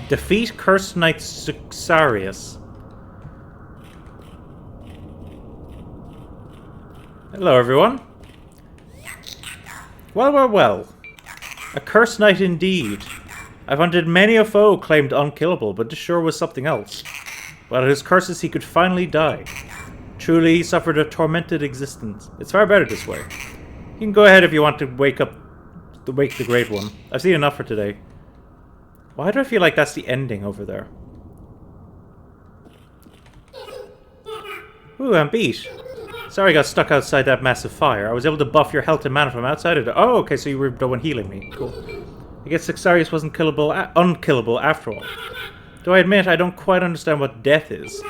Defeat Cursed Knight Suxarius. Hello, everyone. Well, well, well. A Cursed Knight indeed. I've hunted many a foe claimed unkillable, but this sure was something else. While his curses he could finally die. Truly, he suffered a tormented existence. It's far better this way. You can go ahead if you want to wake the Great One. I've seen enough for today. Why do I feel like that's the ending over there? Ooh, I'm beat. Sorry I got stuck outside that massive fire. I was able to buff your health and mana from outside of it. Oh, okay, so you were the one healing me. Cool. I guess Suxarius wasn't unkillable after all. Though I admit I don't quite understand what death is.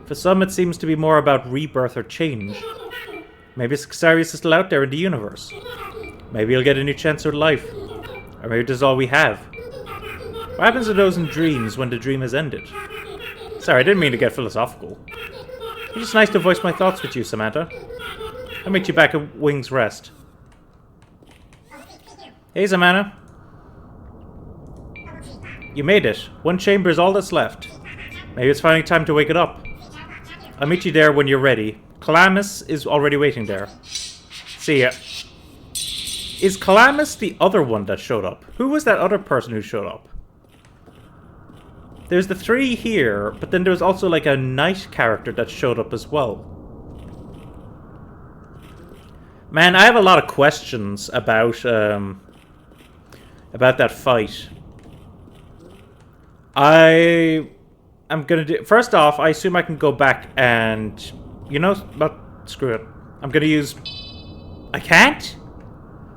For some it seems to be more about rebirth or change. Maybe Suxarius is still out there in the universe. Maybe he'll get a new chance at life. Or maybe this is all we have. What happens to those in dreams when the dream has ended? Sorry, I didn't mean to get philosophical. It's just nice to voice my thoughts with you, Samantha. I'll meet you back at Wing's Rest. Hey, Samantha. You made it. One chamber is all that's left. Maybe it's finally time to wake it up. I'll meet you there when you're ready. Calamus is already waiting there. See ya. Is Calamus the other one that showed up? Who was that other person who showed up? There's the 3 here, but then there was also like a knight character that showed up as well. Man, I have a lot of questions about that fight. I'm gonna do... First off, I assume I can go back and... You know, but screw it. I'm gonna use... I can't?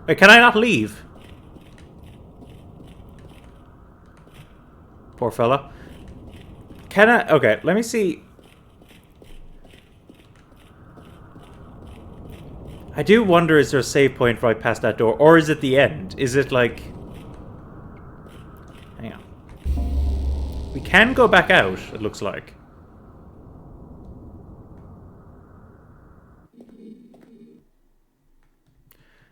Wait, can I not leave? Poor fella. Can I... Okay, let me see. I do wonder, is there a save point right past that door? Or is it the end? Is it like... Hang on. We can go back out, it looks like.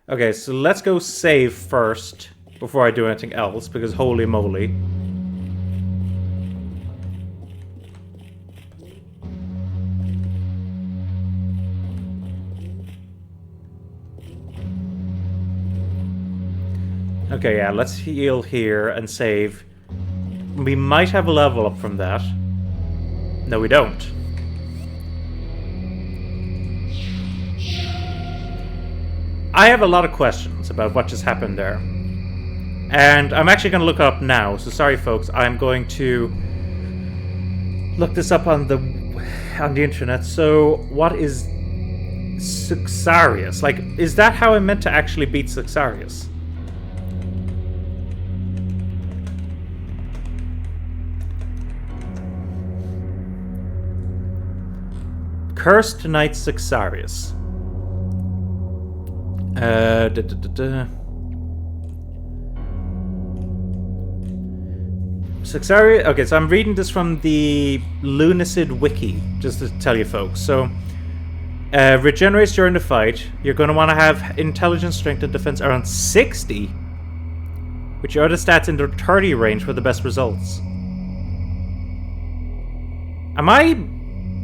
Okay, so let's go save first before I do anything else, because holy moly. Okay, yeah, let's heal here and save. We might have a level up from that. No, we don't. I have a lot of questions about what just happened there. And I'm actually going to look it up now, so sorry folks, I'm going to look this up on the internet. So, what is Suxarius? Like, is that how I meant to actually beat Suxarius? Cursed Knight Suxarius. Suxarius. Okay, so I'm reading this from the Lunacid wiki, just to tell you folks. So, regenerates during the fight. You're going to want to have intelligence, strength, and defense around 60, with your other stats in the 30 range for the best results. Am I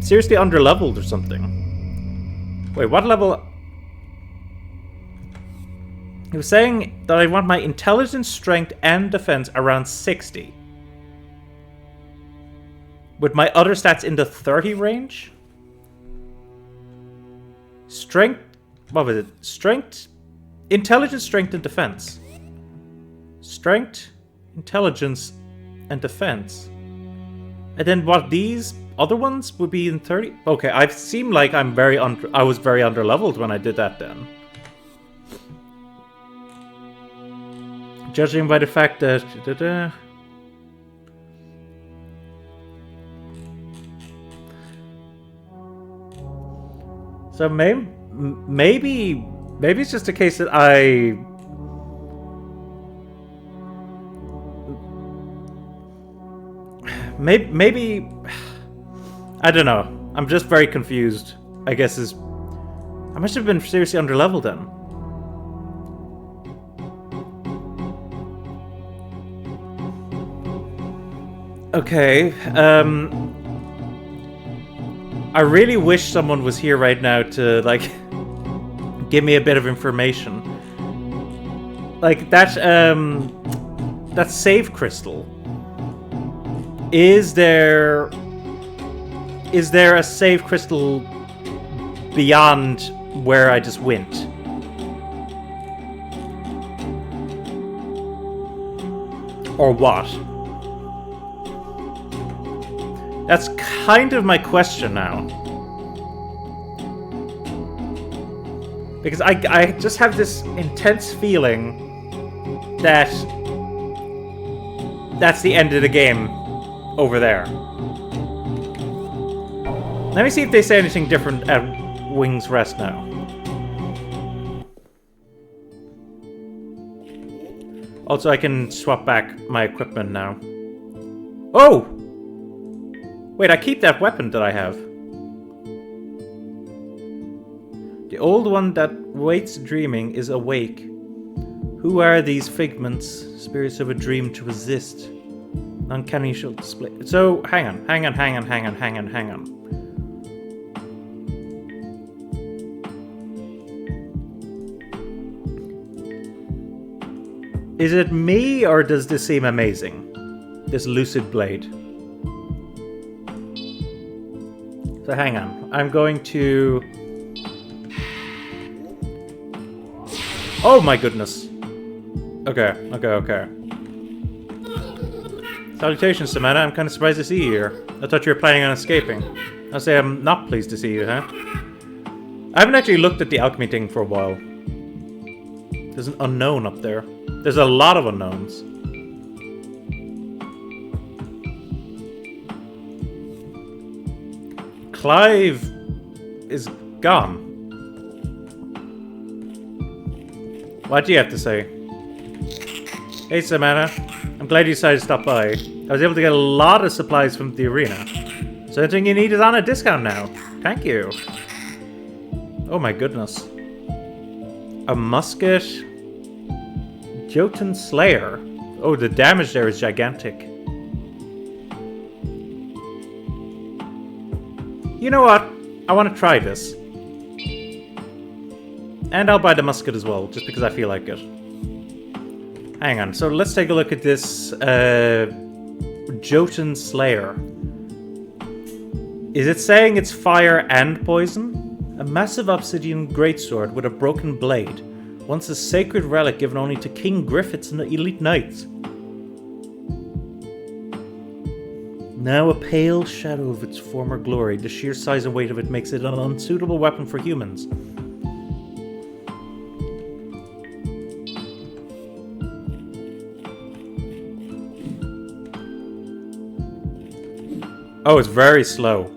seriously underleveled or something? Wait, what level? He was saying that I want my intelligence, strength, and defense around 60. With my other stats in the 30 range? Strength... What was it? Strength... Intelligence, strength, and defense. Strength, intelligence, and defense. And then what, these other ones would be in 30? Okay, I seem like I'm very I was very underleveled when I did that then. Judging by the fact that... So maybe it's just a case that maybe I don't know. I'm just very confused. I guess I must have been seriously underleveled then. Okay, I really wish someone was here right now to, like, give me a bit of information. Like, that save crystal. Is there a save crystal beyond where I just went? Or what? That's kind of my question now. Because I just have this intense feeling that that's the end of the game over there. Let me see if they say anything different at Wing's Rest now. Also, I can swap back my equipment now. Oh! Wait, I keep that weapon that I have. The old one that waits dreaming is awake. Who are these figments? Spirits of a dream to resist. Uncanny shall display. So, hang on. Is it me, or does this seem amazing? This lucid blade. So hang on. I'm going to... Oh my goodness. Okay. Salutations, Samantha. I'm kind of surprised to see you here. I thought you were planning on escaping. I'll say I'm not pleased to see you, huh? I haven't actually looked at the alchemy thing for a while. There's an unknown up there. There's a lot of unknowns. Clive is gone. What do you have to say? Hey, Samantha. I'm glad you decided to stop by. I was able to get a lot of supplies from the arena. So anything you need is on a discount now. Thank you. Oh my goodness. A musket. Jotun Slayer. Oh, the damage there is gigantic. You know what? I want to try this. And I'll buy the musket as well, just because I feel like it. Hang on, so let's take a look at this Jotun Slayer. Is it saying it's fire and poison? A massive obsidian greatsword with a broken blade. Once a sacred relic given only to King Griffith's elite knights. Now a pale shadow of its former glory, the sheer size and weight of it makes it an unsuitable weapon for humans. Oh, it's very slow.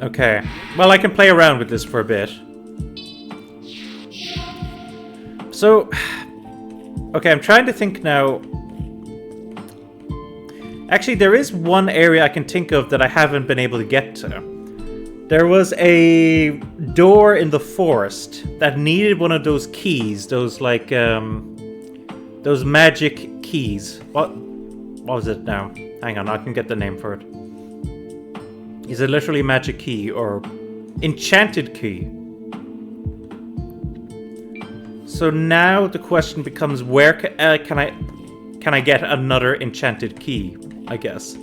Okay. Well, I can play around with this for a bit. So... Okay, I'm trying to think now. Actually, there is one area I can think of that I haven't been able to get to. There was a door in the forest that needed one of those keys. Those, like, those magic keys. What was it now? Hang on, I can get the name for it. Is it literally magic key or enchanted key? So now the question becomes, where can I get another enchanted key? I guess.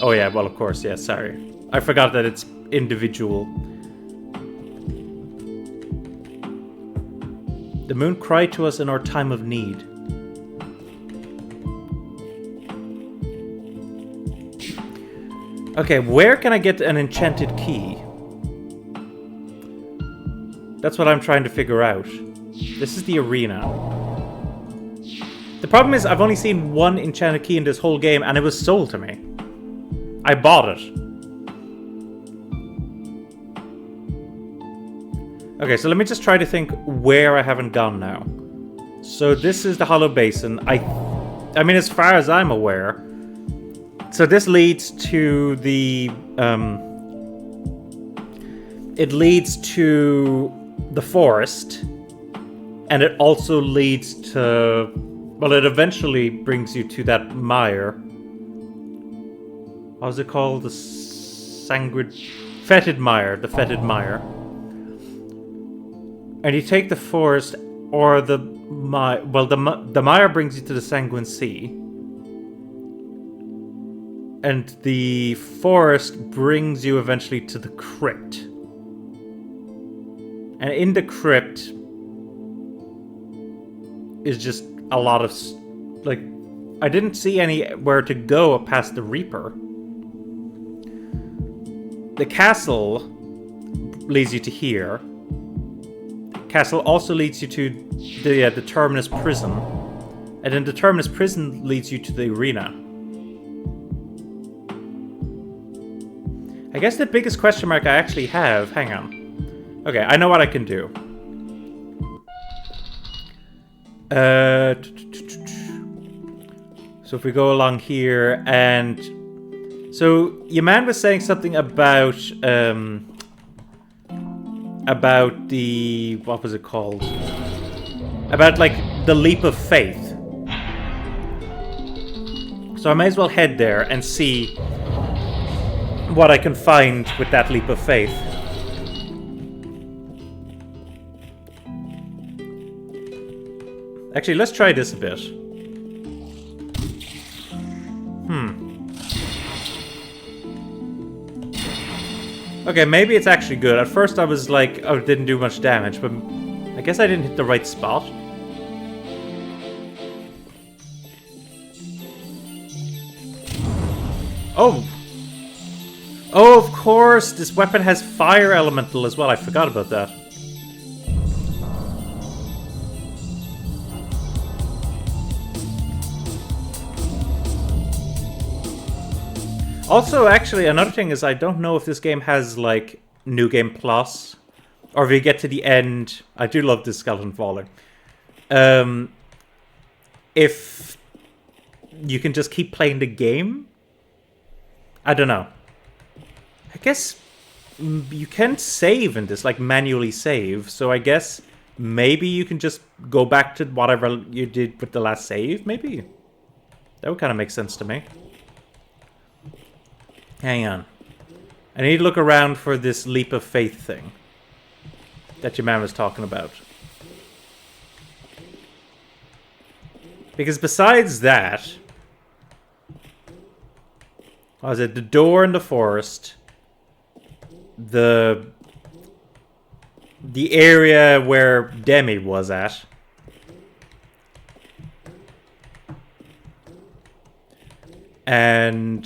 Oh yeah, well of course, yeah. Sorry, I forgot that it's individual. The moon cried to us in our time of need. Okay, where can I get an enchanted key? That's what I'm trying to figure out. This is the arena. The problem is I've only seen one enchanted key in this whole game, and it was sold to me. I bought it. Okay, so let me just try to think where I haven't gone now. So this is the Hollow Basin. I mean, as far as I'm aware. So this leads to the... it leads to the forest. And it also leads to... Well, it eventually brings you to that mire. What was it called? The Fetid Mire. The Fetid Mire. And you take the forest or the mire... Well, the mire brings you to the Sanguine Sea. And the forest brings you eventually to the crypt. And in the crypt is just a lot of... Like, I didn't see anywhere to go past the Reaper. The castle leads you to here. Castle also leads you to the Terminus Prison. And then the Terminus Prison leads you to the arena. I guess the biggest question mark I actually have... Hang on. Okay, I know what I can do. So if we go along here and... So, your man was saying something about the... What was it called? About, like, the leap of faith. So I may as well head there and see what I can find with that leap of faith. Actually, let's try this a bit. Okay, maybe it's actually good. At first I was like, oh, it didn't do much damage, but I guess I didn't hit the right spot. Oh! Oh, of course! This weapon has fire elemental as well. I forgot about that. Also, actually, another thing is I don't know if this game has, like, New Game Plus. Or if you get to the end... I do love this skeleton falling. If you can just keep playing the game? I don't know. I guess you can save in this, like, manually save. So I guess maybe you can just go back to whatever you did with the last save, maybe? That would kind of make sense to me. Hang on. I need to look around for this leap of faith thing that your man was talking about. Because besides that... What was it? The door in the forest. The area where Demi was at. And...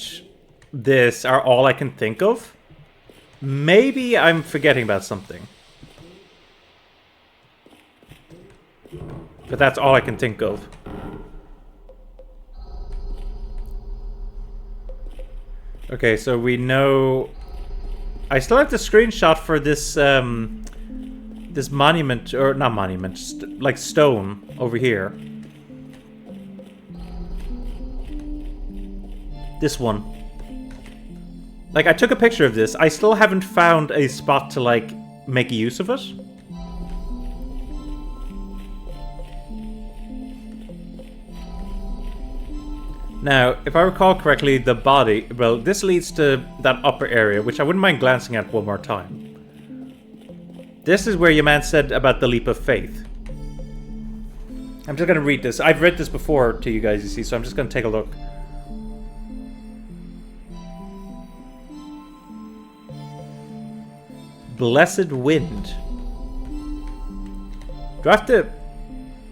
this are all I can think of. Maybe I'm forgetting about something. But that's all I can think of. Okay, so we know... I still have the screenshot for this, this monument, or not monument, like stone over here. This one. Like, I took a picture of this. I still haven't found a spot to, like, make use of it. Now, if I recall correctly, the body... Well, this leads to that upper area, which I wouldn't mind glancing at one more time. This is where your man said about the leap of faith. I'm just going to read this. I've read this before to you guys, you see, so I'm just going to take a look. Blessed wind. Do I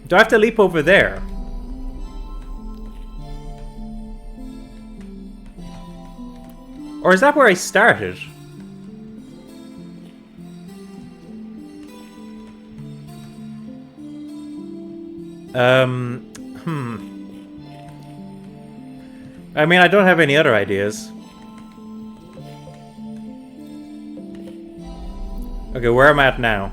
have to leap over there? Or is that where I started? I mean, I don't have any other ideas. Okay, where am I at now?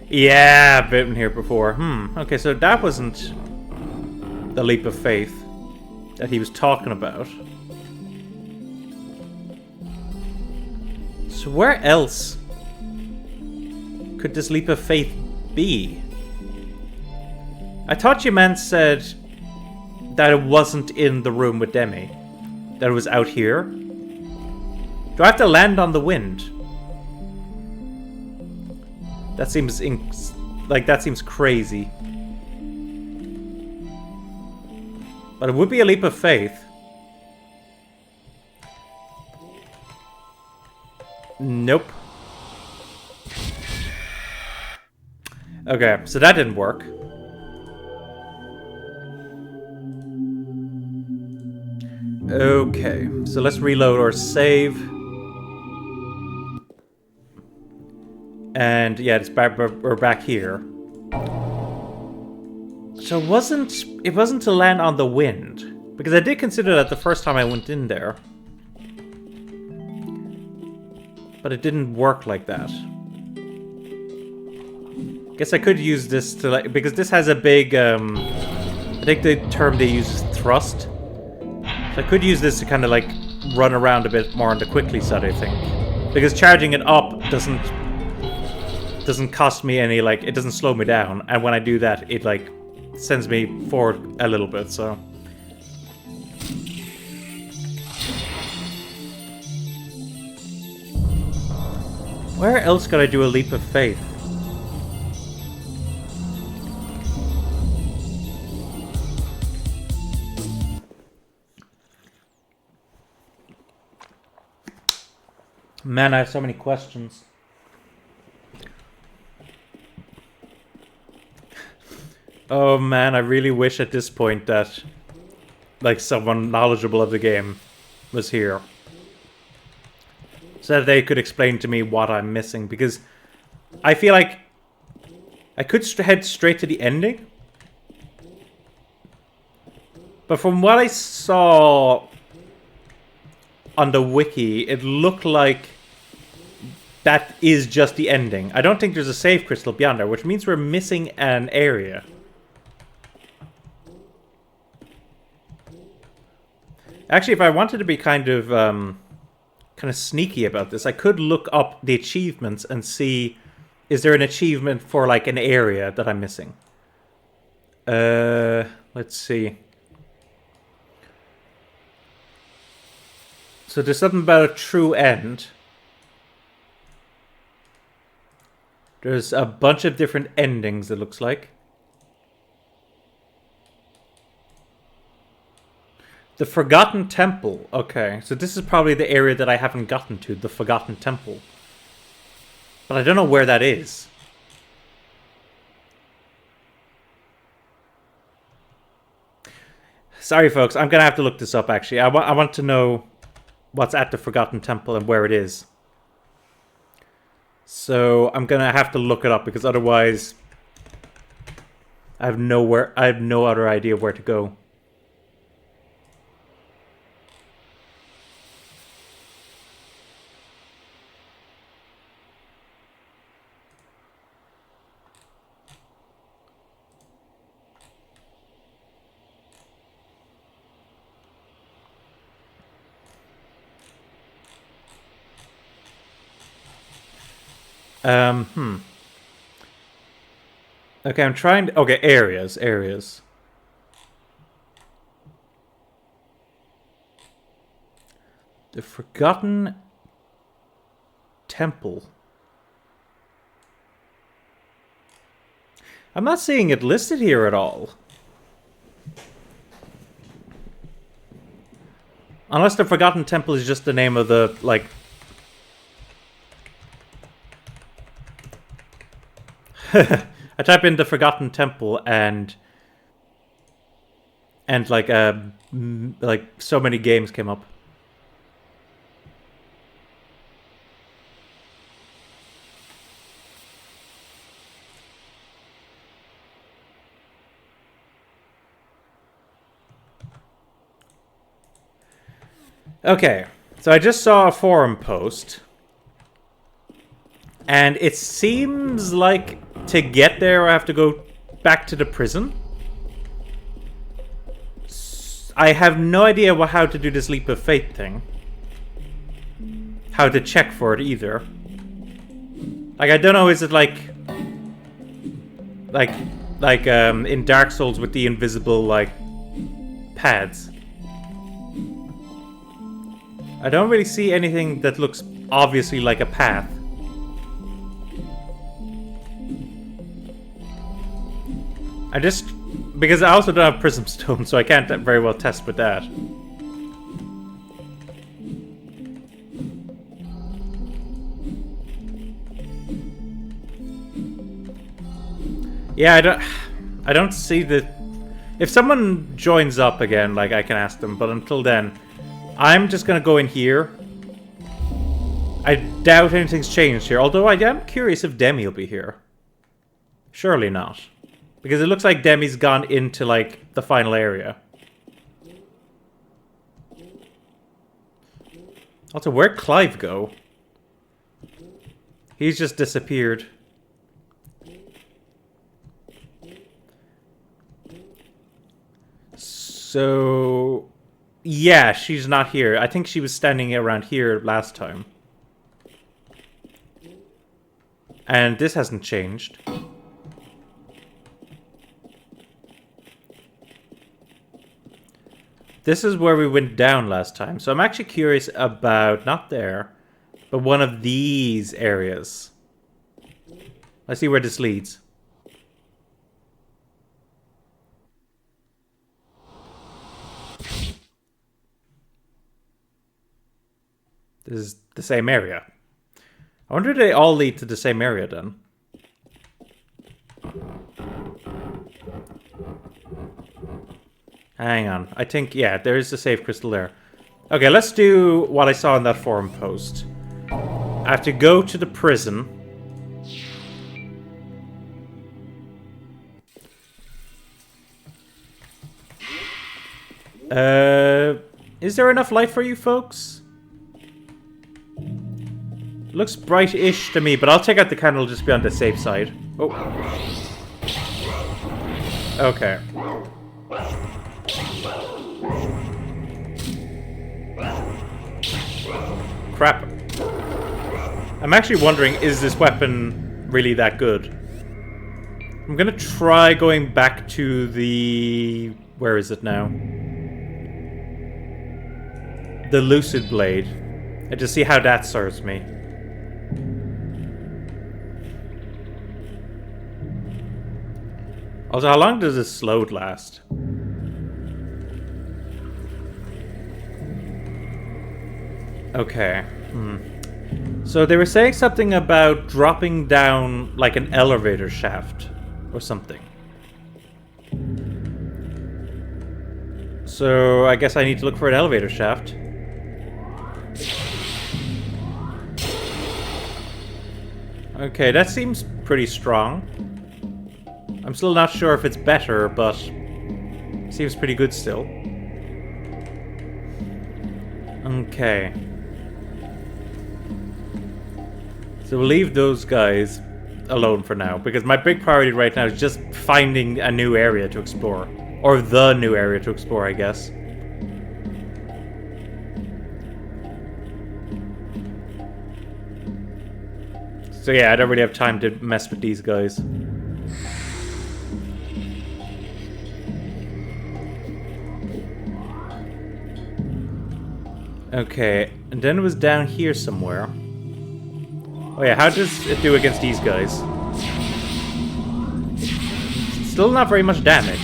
Yeah, I've been here before. Okay, so that wasn't the leap of faith that he was talking about. So where else could this leap of faith be? I thought you said that it wasn't in the room with Demi. That it was out here. Do I have to land on the wind? That seems that seems crazy. But it would be a leap of faith. Nope. Okay, so that didn't work. Okay, so let's reload our save. And yeah, we're back here. So it wasn't to land on the wind, because I did consider that the first time I went in there. But it didn't work like that. Guess I could use this to like, because this has a big I think the term they use is thrust. So I could use this to kind of like run around a bit more on the quickly side, I think. Because charging it up doesn't cost me any, like, it doesn't slow me down, and when I do that it like sends me forward a little bit, so where else could I do a leap of faith? Man, I have so many questions. Oh man, I really wish at this point that like someone knowledgeable of the game was here, so that they could explain to me what I'm missing, because I feel like I could head straight to the ending, but from what I saw on the wiki, it looked like that is just the ending. I don't think there's a save crystal beyond there, which means we're missing an area. Actually, if I wanted to be kind of sneaky about this, I could look up the achievements and see, is there an achievement for like an area that I'm missing? Let's see. So there's something about a true end. There's a bunch of different endings, it looks like. The Forgotten Temple. Okay, so this is probably the area that I haven't gotten to, the Forgotten Temple. But I don't know where that is. Sorry, folks, I'm gonna have to look this up, actually. I want to know what's at the Forgotten Temple and where it is. So I'm gonna have to look it up, because otherwise I have no other idea where to go. Okay, I'm trying to... Okay, areas. The Forgotten Temple. I'm not seeing it listed here at all. Unless the Forgotten Temple is just the name of the, like... I type in the Forgotten Temple and like so many games came up. Okay, so I just saw a forum post, and it seems like to get there I have to go back to the prison. I have no idea how to do this leap of faith thing. How to check for it either. Like, I don't know, is it like... Like in Dark Souls with the invisible, like, pads. I don't really see anything that looks obviously like a path. Because I also don't have Prism Stone, so I can't very well test with that. Yeah, I don't see the... If someone joins up again, like, I can ask them, but until then, I'm just gonna go in here. I doubt anything's changed here, although I am curious if Demi will be here. Surely not. Because it looks like Demi's gone into, like, the final area. Also, where'd Clive go? He's just disappeared. So... yeah, she's not here. I think she was standing around here last time. And this hasn't changed. This is where we went down last time. So I'm actually curious about, not there, but one of these areas. Let's see where this leads. This is the same area. I wonder if they all lead to the same area then. Hang on. I think, yeah, there is a save crystal there. Okay, let's do what I saw in that forum post. I have to go to the prison. Is there enough light for you folks? Looks bright-ish to me, but I'll take out the candle just to be on the safe side. Oh. Okay. Crap. I'm actually wondering, is this weapon really that good? I'm gonna try going back to the... where is it now? The Lucid Blade. And to see how that serves me. Also, how long does this load last? Okay. So they were saying something about dropping down like an elevator shaft or something. So I guess I need to look for an elevator shaft. Okay, that seems pretty strong. I'm still not sure if it's better, but seems pretty good still. Okay. So we'll leave those guys alone for now, because my big priority right now is just finding a new area to explore. Or the new area to explore, I guess. So yeah, I don't really have time to mess with these guys. Okay, and then it was down here somewhere. Oh yeah, how does it do against these guys? Still not very much damage.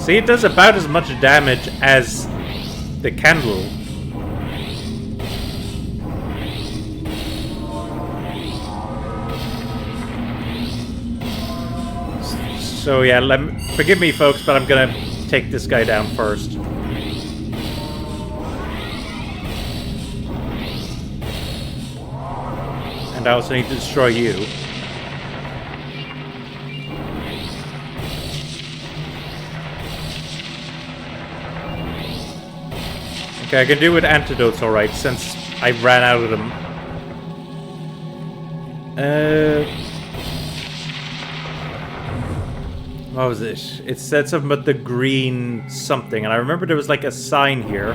See, it does about as much damage as the candle. So yeah, forgive me folks, but I'm gonna take this guy down first. And I also need to destroy you. Okay, I can do with antidotes alright, since I ran out of them. What was it? It said something about the green something, and I remember there was like a sign here.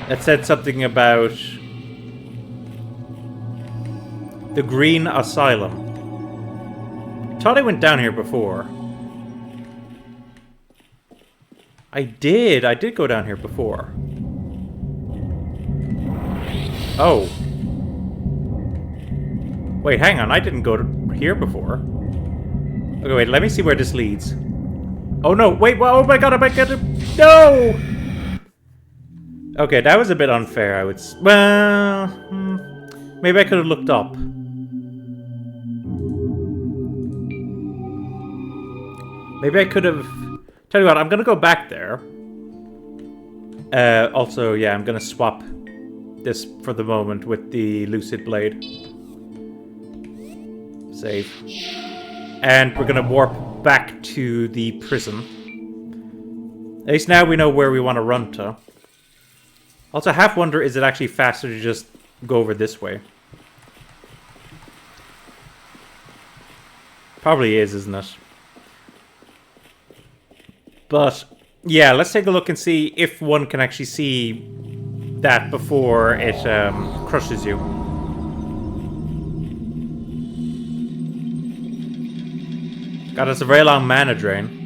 that said something about the Green Asylum. Thought I went down here before. I did go down here before. Oh. Wait, hang on, I didn't go to here before. Okay, wait, let me see where this leads. Oh no, wait, oh my god, no! Okay, that was a bit unfair, I would well, maybe I could have looked up. Maybe I could have... Tell you what, I'm gonna go back there. Also, yeah, I'm gonna swap this for the moment with the Lucid Blade. Save. And we're gonna warp back to the prison. At least now we know where we want to run to. Also, half wonder, is it actually faster to just go over this way? Probably is, isn't it? But, yeah, let's take a look and see if one can actually see that before it crushes you. God, that's a very long mana drain.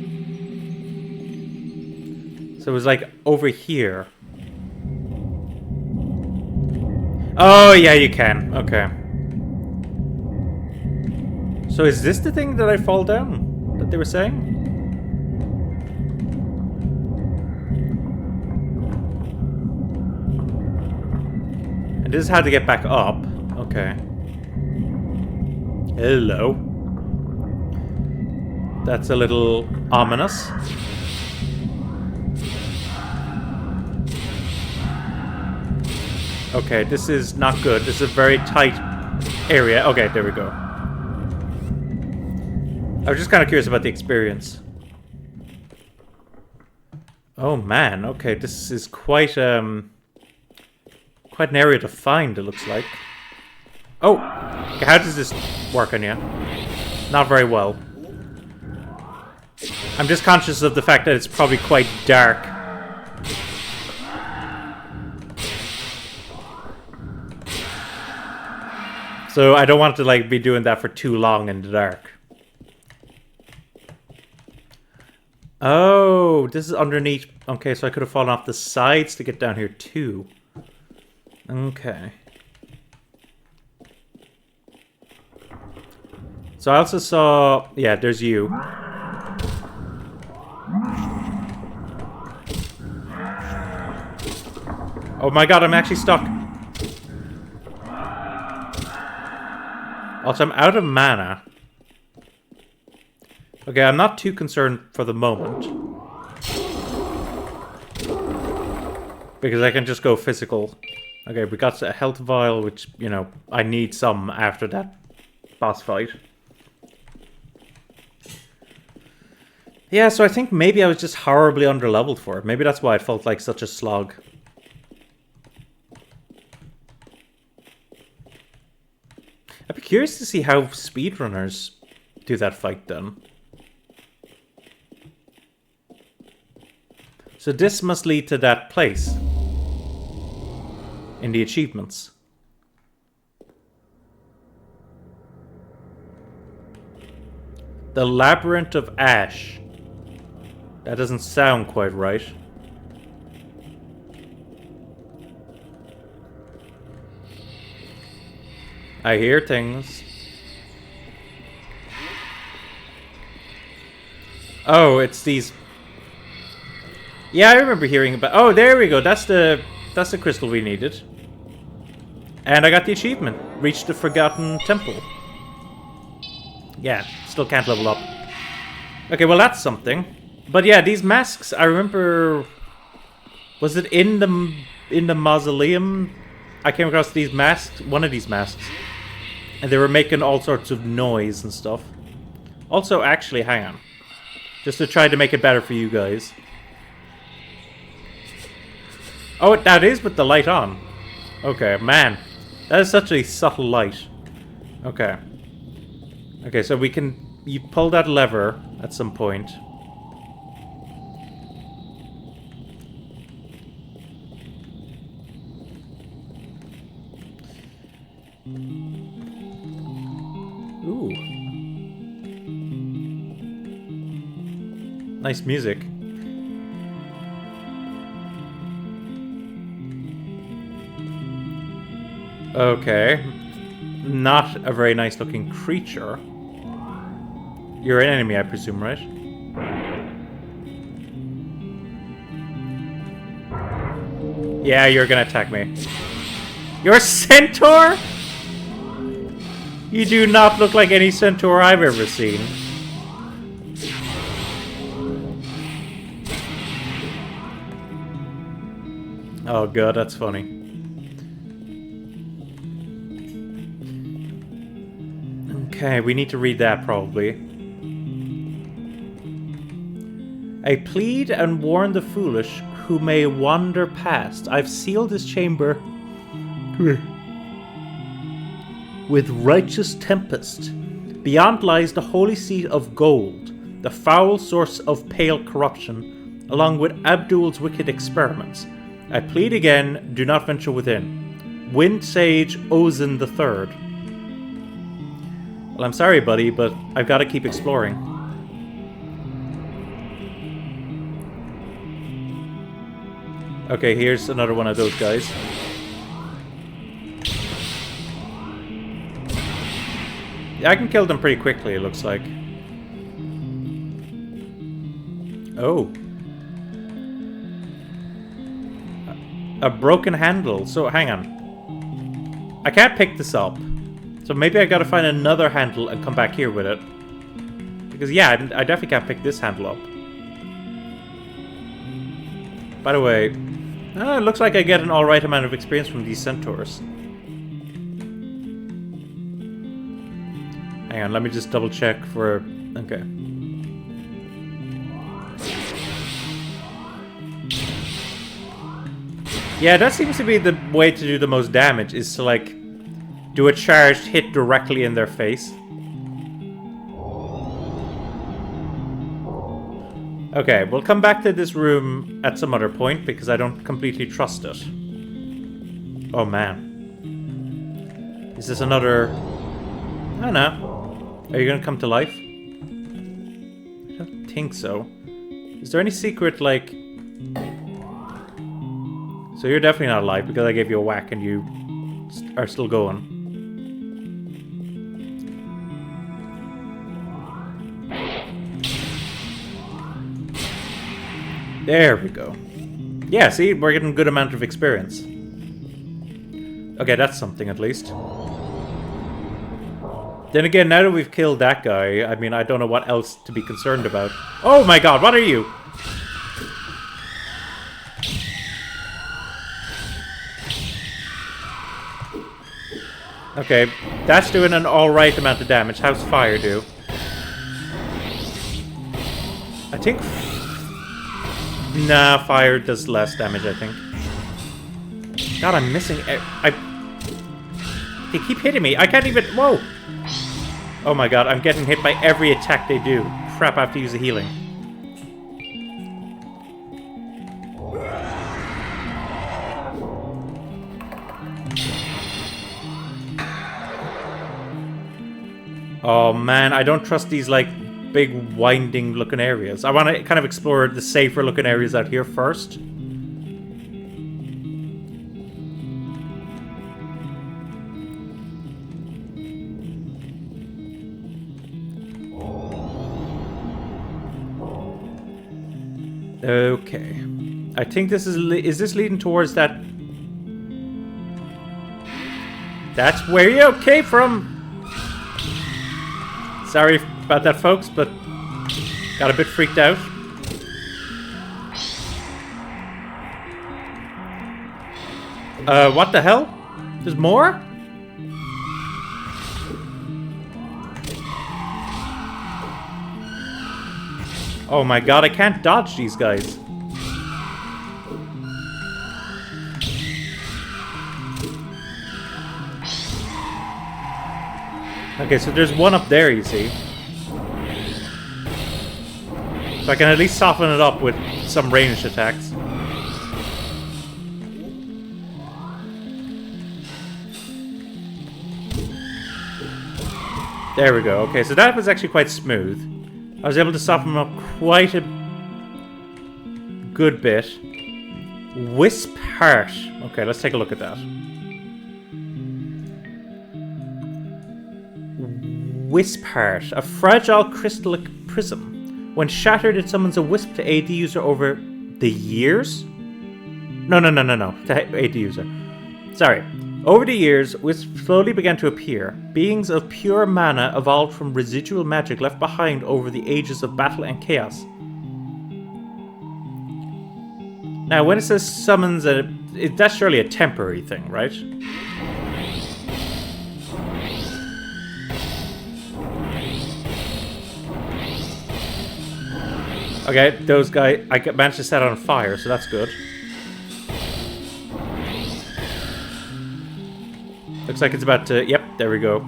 So it was like over here. Oh, yeah, you can. Okay. So is this the thing that I fall down? That they were saying? And this is how to get back up. Okay. Hello. That's a little ominous. Okay, this is not good. This is a very tight area. Okay, there we go. I was just kind of curious about the experience. Oh man, okay, this is quite quite an area to find, it looks like. Oh! Okay, how does this work on you? Not very well. I'm just conscious of the fact that it's probably quite dark. So I don't want to like be doing that for too long in the dark. Oh, this is underneath. Okay, so I could have fallen off the sides to get down here too. Okay. So I also saw... Yeah, there's you. Oh my god, I'm actually stuck. Also, I'm out of mana. Okay, I'm not too concerned for the moment. Because I can just go physical. Okay, we got a health vial, which, you know, I need some after that boss fight. Yeah, so I think maybe I was just horribly underleveled for it. Maybe that's why it felt like such a slog. I'd be curious to see how speedrunners do that fight then. So this must lead to that place in the achievements. The Labyrinth of Ash. That doesn't sound quite right. I hear things. Oh, it's these... Yeah, I remember hearing about... Oh, there we go. That's the crystal we needed. And I got the achievement. Reach the Forgotten Temple. Yeah, still can't level up. Okay, well that's something. But yeah, these masks, I remember... Was it in the mausoleum? I came across these masks, one of these masks. And they were making all sorts of noise and stuff. Also, actually, hang on. Just to try to make it better for you guys. Oh, that is with the light on. Okay, man. That is such a subtle light. Okay. Okay, so we can... You pull that lever at some point. Ooh. Nice music. Okay. Not a very nice looking creature. You're an enemy, I presume, right? Yeah, you're gonna attack me. You're a centaur? You do not look like any centaur I've ever seen. Oh god, that's funny. Okay, we need to read that probably. I plead and warn the foolish who may wander past. I've sealed this chamber with righteous tempest. Beyond lies the holy seat of gold, the foul source of pale corruption, along with Abdul's wicked experiments. I plead again, do not venture within. Wind Sage Ozin III. Well, I'm sorry, buddy, but I've got to keep exploring. Okay, here's another one of those guys. Yeah, I can kill them pretty quickly, it looks like. Oh. A broken handle. So, hang on. I can't pick this up. So maybe I gotta find another handle and come back here with it. Because, yeah, I definitely can't pick this handle up. By the way, it looks like I get an alright amount of experience from these centaurs. Hang on, let me just double check for... Okay. Yeah, that seems to be the way to do the most damage, is to, like, do a charged hit directly in their face. Okay, we'll come back to this room at some other point, because I don't completely trust it. Oh, man. Is this another... I don't know. Are you gonna come to life? I don't think so. Is there any secret, like... So you're definitely not alive because I gave you a whack and you are still going. There we go. Yeah, see? We're getting a good amount of experience. Okay, that's something at least. Then again, now that we've killed that guy, I mean, I don't know what else to be concerned about. Oh my god, what are you? Okay, that's doing an alright amount of damage. How's fire do? I think... Nah, fire does less damage, I think. God, I'm missing... They keep hitting me. I can't even... Whoa! Oh my god, I'm getting hit by every attack they do. Crap, I have to use the healing. Oh man, I don't trust these, like, big winding looking areas. I want to kind of explore the safer looking areas out here first. Okay. I think this is this leading towards that... That's where you came from! Sorry about that, folks, but got a bit freaked out. What the hell? There's more? Oh my god, I can't dodge these guys. Okay, so there's one up there, you see. So I can at least soften it up with some ranged attacks. There we go. Okay, so that was actually quite smooth. I was able to soften him up quite a good bit. Wisp Heart. Okay, let's take a look at that. Wisp Heart. A fragile crystallic prism. When shattered, it summons a wisp to aid the user over the years? No. To aid the user. Sorry. Over the years, wisps slowly began to appear. Beings of pure mana evolved from residual magic left behind over the ages of battle and chaos. Now, when it says summons that's surely a temporary thing, right? Okay, those guys, I managed to set on fire, so that's good. Looks like it's about to... Yep, there we go.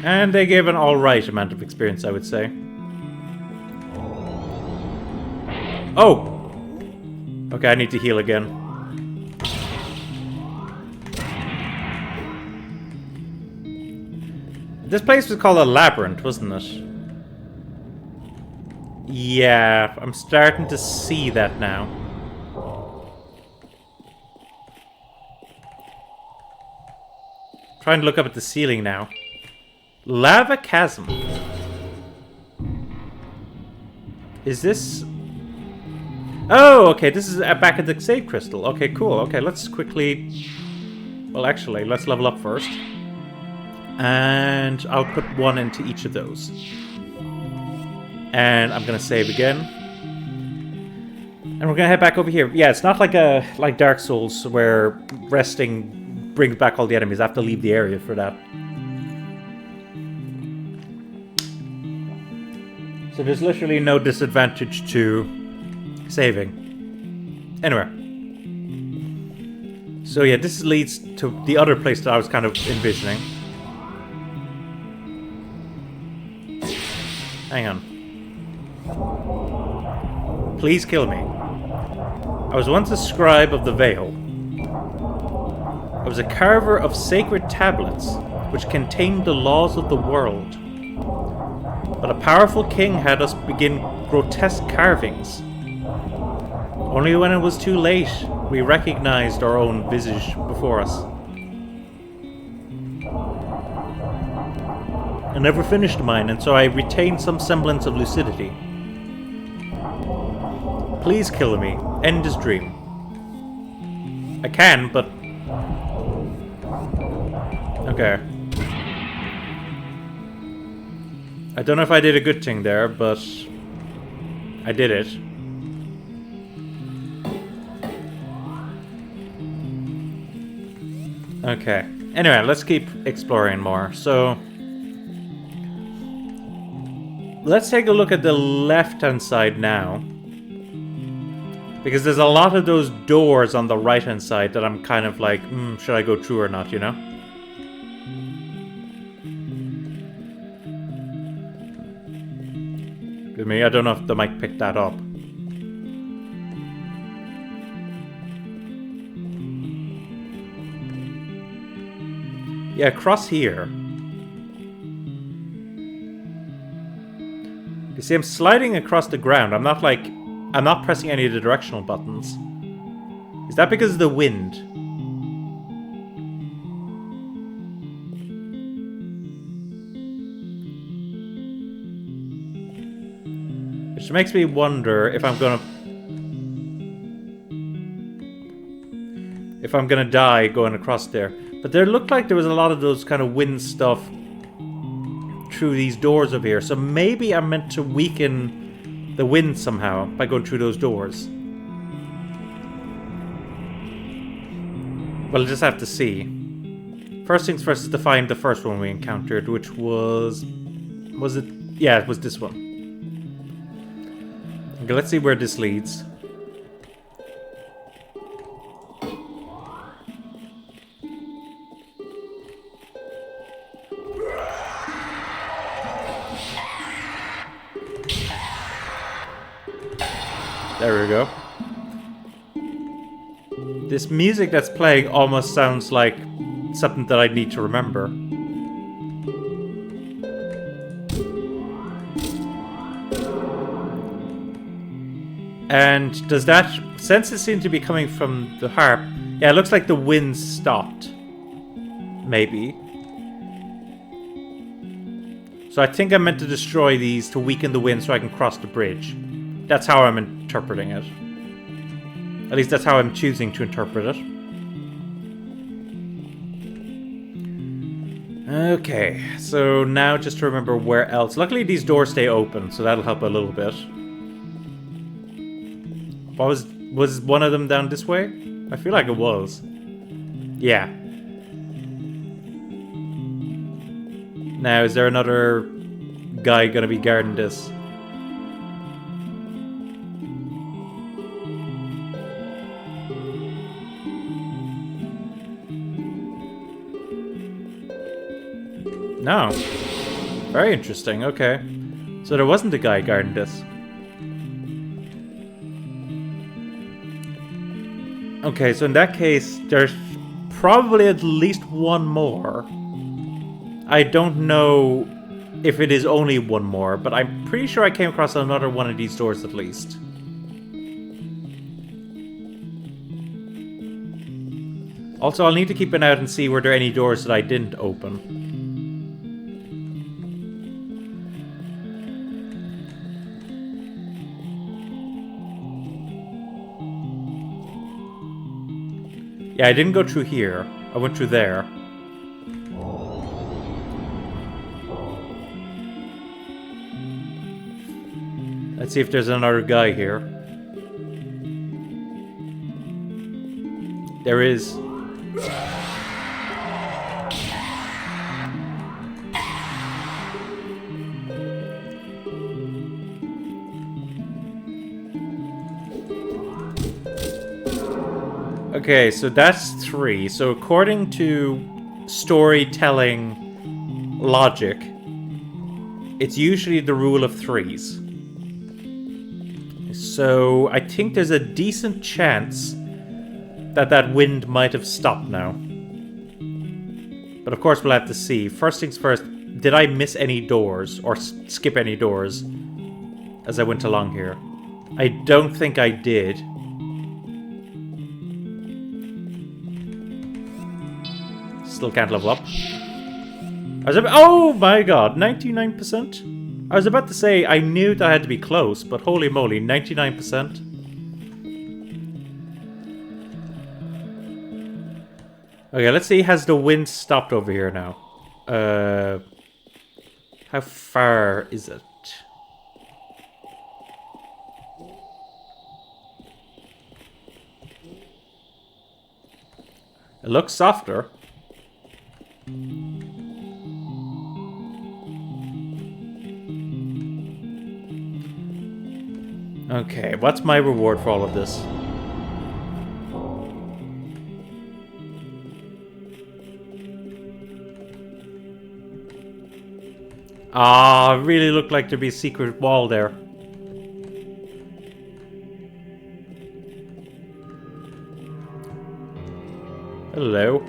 And they gave an alright amount of experience, I would say. Oh! Okay, I need to heal again. This place was called a labyrinth, wasn't it? Yeah, I'm starting to see that now. Trying to look up at the ceiling now. Lava Chasm. Is this... Oh, okay, this is back at the save crystal. Okay, cool. Okay, let's quickly... Well, actually, let's level up first. And I'll put one into each of those. And I'm gonna save again. And we're gonna head back over here. Yeah, it's not like Dark Souls where resting brings back all the enemies. I have to leave the area for that. So there's literally no disadvantage to saving. Anyway. So yeah, this leads to the other place that I was kind of envisioning. Hang on. Please kill me. I was once a scribe of the Veil. I was a carver of sacred tablets, which contained the laws of the world. But a powerful king had us begin grotesque carvings. Only when it was too late, we recognized our own visage before us. I never finished mine, and so I retained some semblance of lucidity. Please kill me. End this dream. I can, but... Okay. I don't know if I did a good thing there, but... I did it. Okay. Anyway, let's keep exploring more. So... Let's take a look at the left-hand side now. Because there's a lot of those doors on the right-hand side that I'm kind of like, should I go through or not, you know? With me, I don't know if the mic picked that up. Yeah, across here. You see, I'm sliding across the ground. I'm not pressing any of the directional buttons. Is that because of the wind? Which makes me wonder if I'm gonna die going across there. But there looked like there was a lot of those kind of wind stuff through these doors over here. So maybe I'm meant to weaken the wind somehow by going through those doors. Well, I'll just have to see. First things first is to find the first one we encountered, which was... Was it? Yeah, it was this one. Okay, let's see where this leads. There we go. This music that's playing almost sounds like something that I need to remember. And does that... Since it seems to be coming from the harp... Yeah, it looks like the wind stopped. Maybe. So I think I meant to destroy these to weaken the wind so I can cross the bridge. That's how I'm interpreting it. At least that's how I'm choosing to interpret it. Okay, so now just to remember where else. Luckily these doors stay open, so that'll help a little bit. What was one of them down this way? I feel like it was. Yeah. Now, is there another guy gonna be guarding this? No. Very interesting, okay. So there wasn't a guy guarding this. Okay, so in that case, there's probably at least one more. I don't know if it is only one more, but I'm pretty sure I came across another one of these doors at least. Also, I'll need to keep an eye out and see were there any doors that I didn't open. Yeah, I didn't go through here. I went through there. Let's see if there's another guy here. There is. Okay, so that's 3. So according to storytelling logic, it's usually the rule of 3s. So I think there's a decent chance that that wind might have stopped now. But of course we'll have to see. First things first, did I miss any doors or skip any doors as I went along here? I don't think I did. Still can't level up. Oh my god, 99%? I was about to say I knew that I had to be close, but holy moly, 99%. Okay, let's see, has the wind stopped over here now? How far is it? It looks softer. Okay, what's my reward for all of this? Ah, really looked like there'd be a secret wall there. Hello.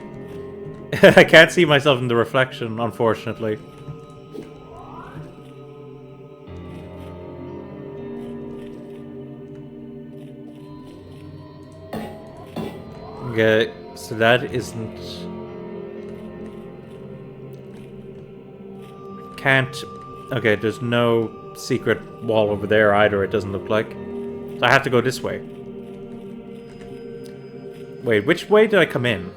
I can't see myself in the reflection, unfortunately. Okay, so that isn't... Can't... Okay, there's no secret wall over there either, it doesn't look like. So I have to go this way. Wait, which way did I come in?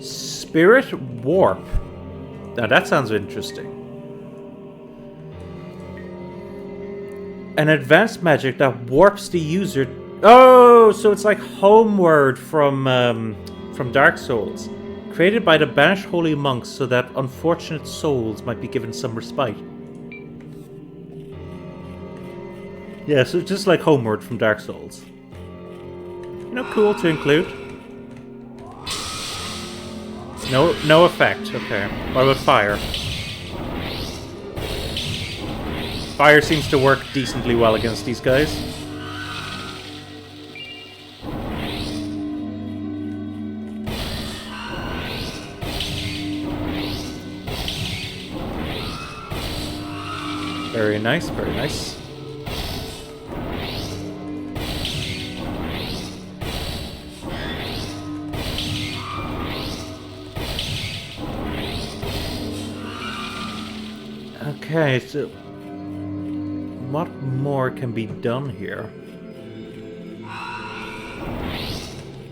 Spirit Warp. Now that sounds interesting. An advanced magic that warps the user. Oh, so it's like Homeward from Dark Souls, created by the banished holy monks so that unfortunate souls might be given some respite. Yeah, so it's just like Homeward from Dark Souls. You know, cool to include. No effect. Okay. What about fire? Fire seems to work decently well against these guys. Very nice, very nice. Okay, so what more can be done here?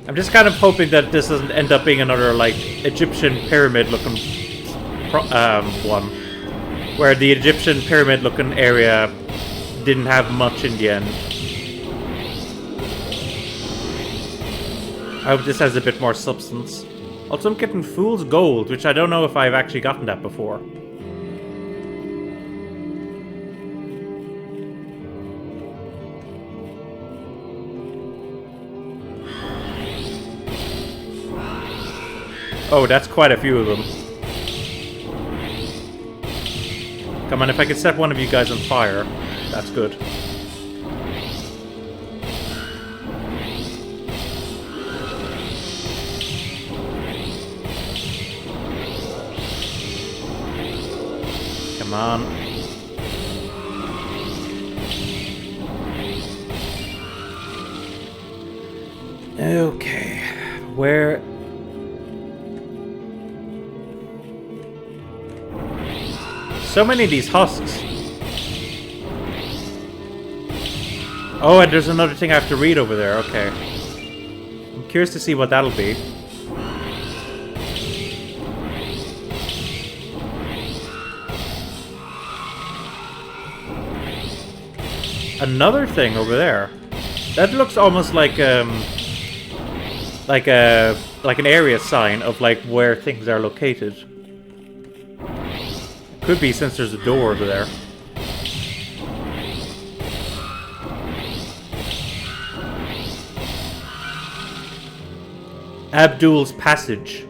I'm just kind of hoping that this doesn't end up being another, like, Egyptian pyramid-looking one. Where the Egyptian pyramid-looking area didn't have much in the end. I hope this has a bit more substance. Also, I'm getting Fool's Gold, which I don't know if I've actually gotten that before. Oh, that's quite a few of them. Come on, if I could set one of you guys on fire, that's good. Come on. Okay. Where... So many of these husks. Oh, and there's another thing I have to read over there. Okay. I'm curious to see what that'll be. Another thing over there. That looks almost like an area sign of like where things are located. Could be since there's a door over there. Abdul's Passage.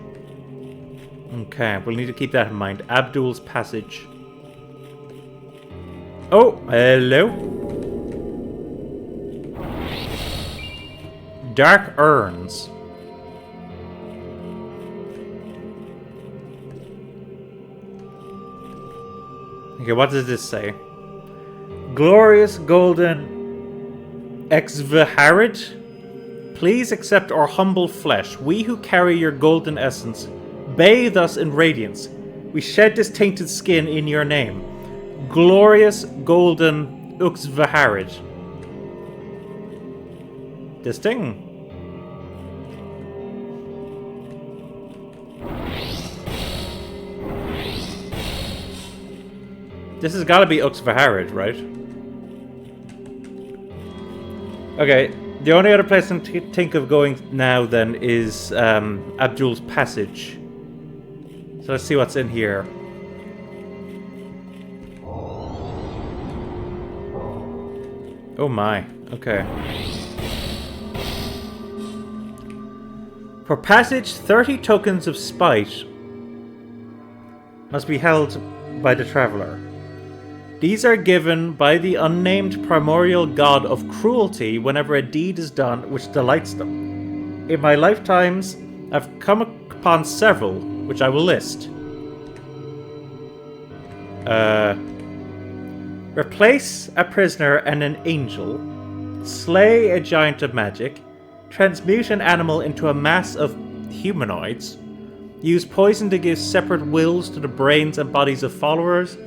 Okay, we'll need to keep that in mind. Abdul's Passage. Oh, hello. Dark Urns. Okay, what does this say? Glorious golden Exviharid, please accept our humble flesh. We who carry your golden essence, bathe us in radiance. We shed this tainted skin in your name. Glorious golden Uxvaharid. This thing. This has got to be Uxvaharid, right? Okay, the only other place I can think of going now then is Abdul's Passage. So let's see what's in here. Oh my, okay. For passage, 30 tokens of spite must be held by the traveler. These are given by the unnamed primordial god of cruelty whenever a deed is done which delights them. In my lifetimes, I've come upon several, which I will list. Replace a prisoner and an angel. Slay a giant of magic. Transmute an animal into a mass of humanoids. Use poison to give separate wills to the brains and bodies of followers.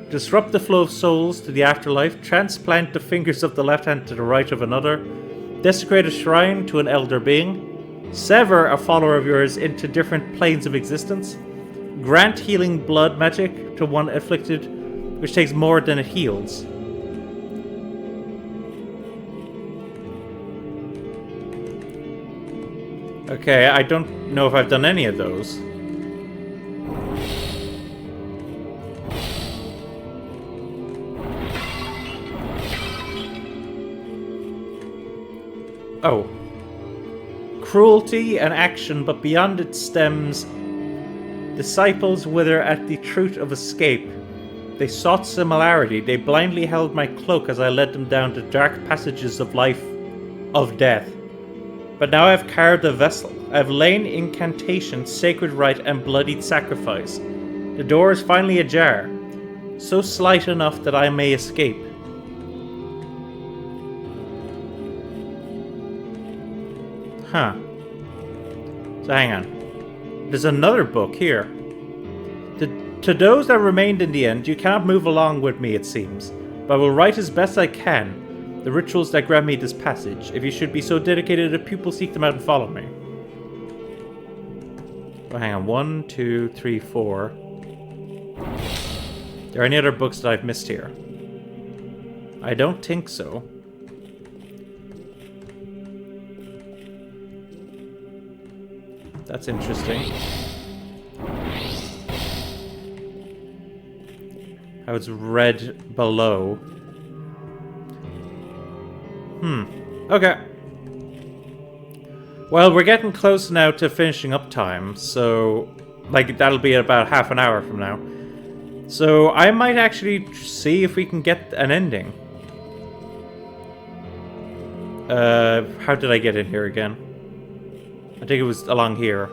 Disrupt the flow of souls to the afterlife. Transplant the fingers of the left hand to the right of another. Desecrate a shrine to an elder being. Sever a follower of yours into different planes of existence. Grant healing blood magic to one afflicted, which takes more than it heals. Okay, I don't know if I've done any of those. Oh. Cruelty and action, but beyond its stems, disciples wither at the truth of escape. They sought similarity. They blindly held my cloak as I led them down the dark passages of life, of death. But now I have carved a vessel. I have lain incantation, sacred rite, and bloodied sacrifice. The door is finally ajar. so slight enough that I may escape. Huh. So hang on. There's another book here. To those that remained in the end, you cannot move along with me, it seems. But I will write as best I can the rituals that grant me this passage. If you should be so dedicated, a pupil seek them out and follow me. Oh, hang on. 1, 2, 3, 4. Are there any other books that I've missed here? I don't think so. That's interesting. How it's red below. Okay. Well, we're getting close now to finishing up time, so... Like, that'll be about half an hour from now. So, I might actually see if we can get an ending. How did I get in here again? I think it was along here.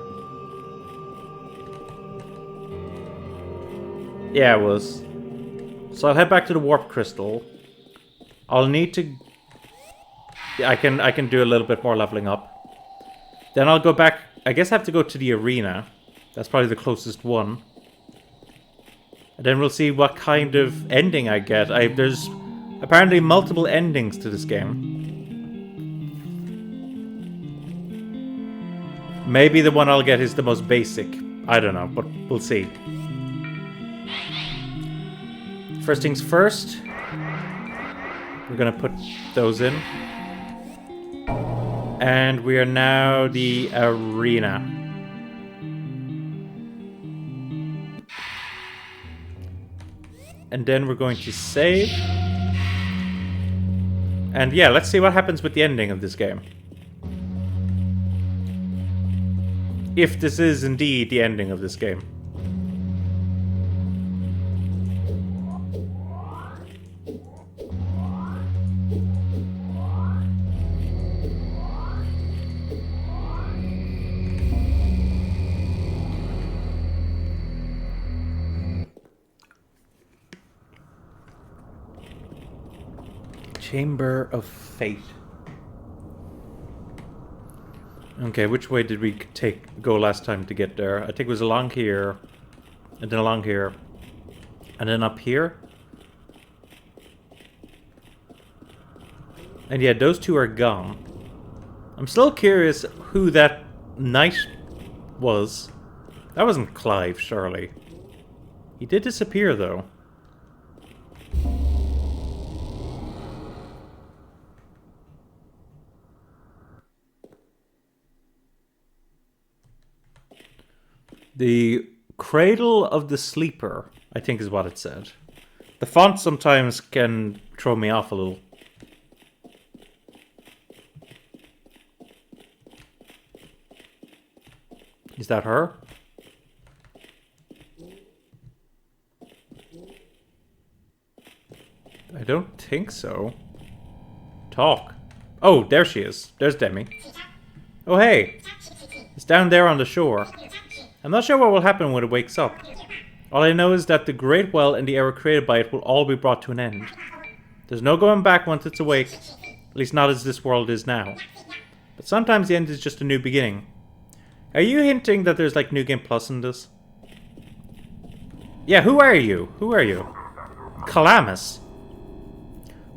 Yeah, it was. So I'll head back to the warp crystal. I'll need to... I can do a little bit more leveling up. Then I'll go back... I guess I have to go to the arena. That's probably the closest one. And then we'll see what kind of ending I get. There's apparently multiple endings to this game. Maybe the one I'll get is the most basic. I don't know, but we'll see. First things first. We're gonna put those in. And we are now the arena. And then we're going to save. And yeah, let's see what happens with the ending of this game. If this is indeed the ending of this game. Chamber of Fate. Okay, which way did we go last time to get there? I think it was along here, and then along here, and then up here. And yeah, those two are gone. I'm still curious who that knight was. That wasn't Clive, surely. He did disappear, though. The Cradle of the Sleeper, I think is what it said. The font sometimes can throw me off a little. Is that her? I don't think so. Talk. Oh, there she is. There's Demi. Oh, hey. It's down there on the shore. I'm not sure what will happen when it wakes up. All I know is that the Great Well and the era created by it will all be brought to an end. There's no going back once it's awake. At least not as this world is now. But sometimes the end is just a new beginning. Are you hinting that there's like New Game Plus in this? Yeah, who are you? Who are you? Calamus.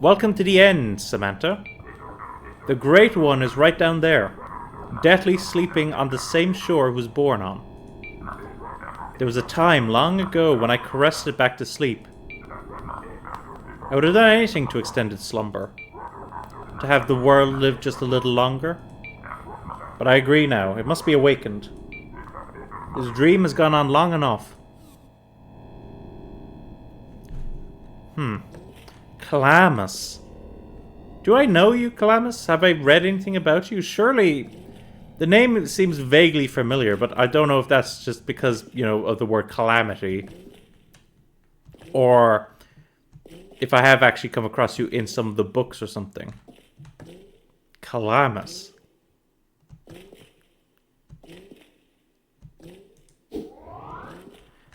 Welcome to the end, Samantha. The Great One is right down there, deathly sleeping on the same shore it was born on. There was a time long ago when I caressed it back to sleep. I would have done anything to extend its slumber. To have the world live just a little longer. But I agree now, it must be awakened. His dream has gone on long enough. Calamus. Do I know you, Calamus? Have I read anything about you? Surely... The name seems vaguely familiar, but I don't know if that's just because, you know, of the word calamity. Or if I have actually come across you in some of the books or something. Calamus.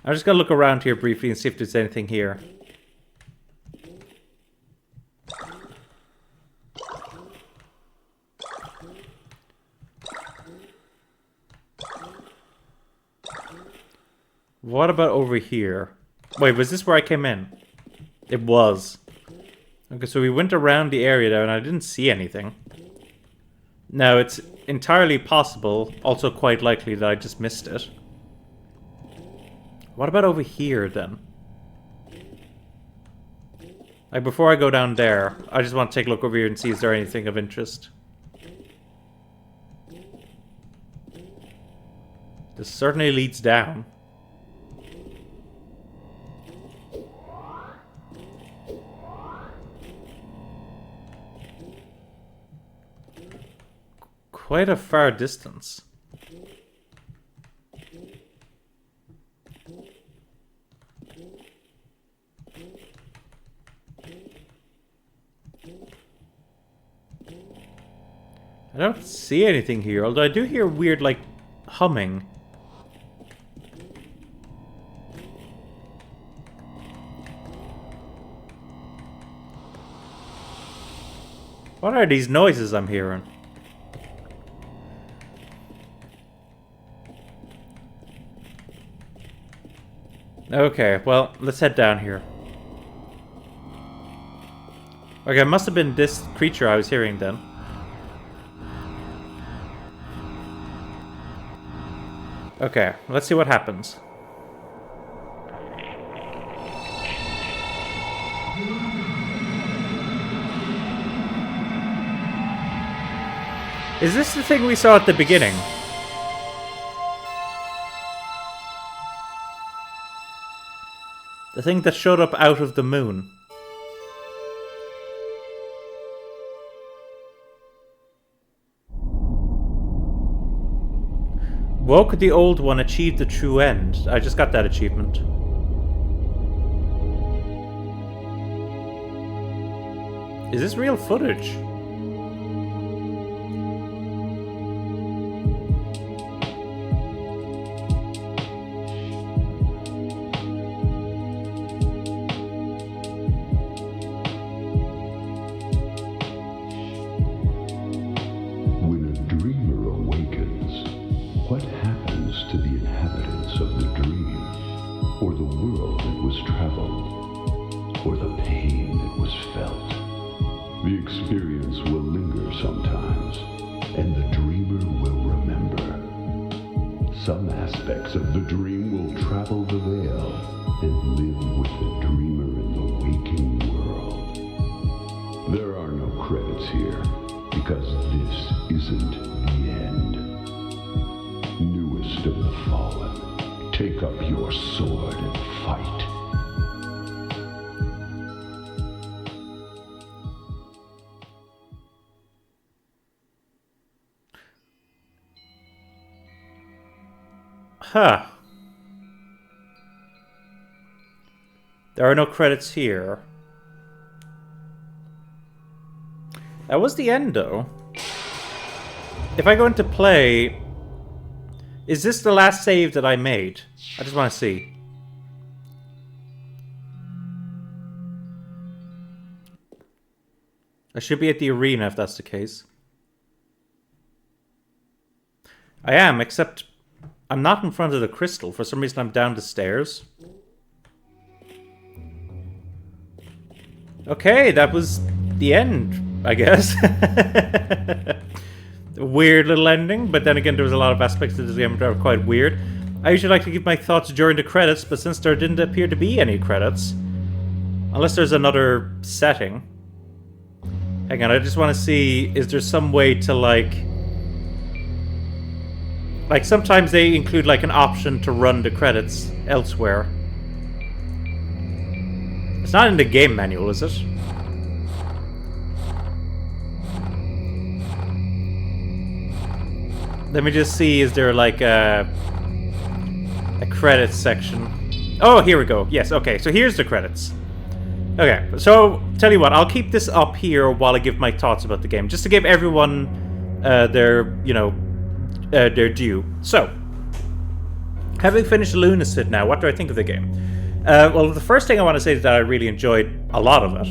I'm just gonna look around here briefly and see if there's anything here. What about over here? Wait, was this where I came in? It was. Okay, so we went around the area there and I didn't see anything. Now, it's entirely possible, also quite likely, that I just missed it. What about over here, then? Like, before I go down there, I just want to take a look over here and see is there anything of interest. This certainly leads down. Quite a far distance. I don't see anything here, although I do hear weird, like, humming. What are these noises I'm hearing? Okay, well, let's head down here. Okay, it must have been this creature I was hearing then. Okay, let's see what happens. Is this the thing we saw at the beginning? The thing that showed up out of the moon. Woke the old one, achieved the true end. I just got that achievement. Is this real footage? Some aspects of the dream will travel the veil and live with the dreamer in the waking world. There are no credits here, because this isn't the end. Newest of the fallen, take up your sword and fight. Huh. There are no credits here. That was the end, though. If I go into play... Is this the last save that I made? I just want to see. I should be at the arena if that's the case. I am, except... I'm not in front of the crystal. For some reason, I'm down the stairs. Okay, that was the end, I guess. Weird little ending, but then again, there was a lot of aspects of this game that are quite weird. I usually like to give my thoughts during the credits, but since there didn't appear to be any credits, unless there's another setting. Hang on, I just want to see, is there some way to, like, sometimes they include, like, an option to run the credits elsewhere. It's not in the game manual, is it? Let me just see, is there, like, a credits section? Oh, here we go. Yes, okay, so here's the credits. Okay, so, tell you what, I'll keep this up here while I give my thoughts about the game, just to give everyone their, you know, their due. So, having finished Lunacid now, what do I think of the game? Well, the first thing I want to say is that I really enjoyed a lot of it.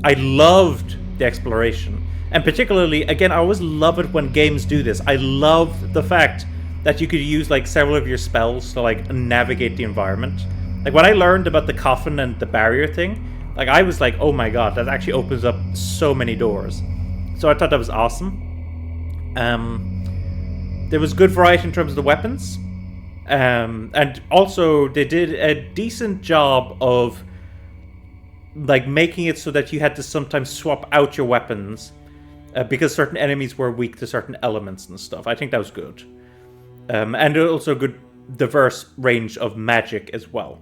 I loved the exploration. And particularly, again, I always love it when games do this. I love the fact that you could use like several of your spells to like navigate the environment. Like when I learned about the coffin and the barrier thing, like I was like, oh my god, that actually opens up so many doors. So I thought that was awesome. There was good variety in terms of the weapons. And also they did a decent job of like making it so that you had to sometimes swap out your weapons because certain enemies were weak to certain elements and stuff. I think that was good. And also a good diverse range of magic as well.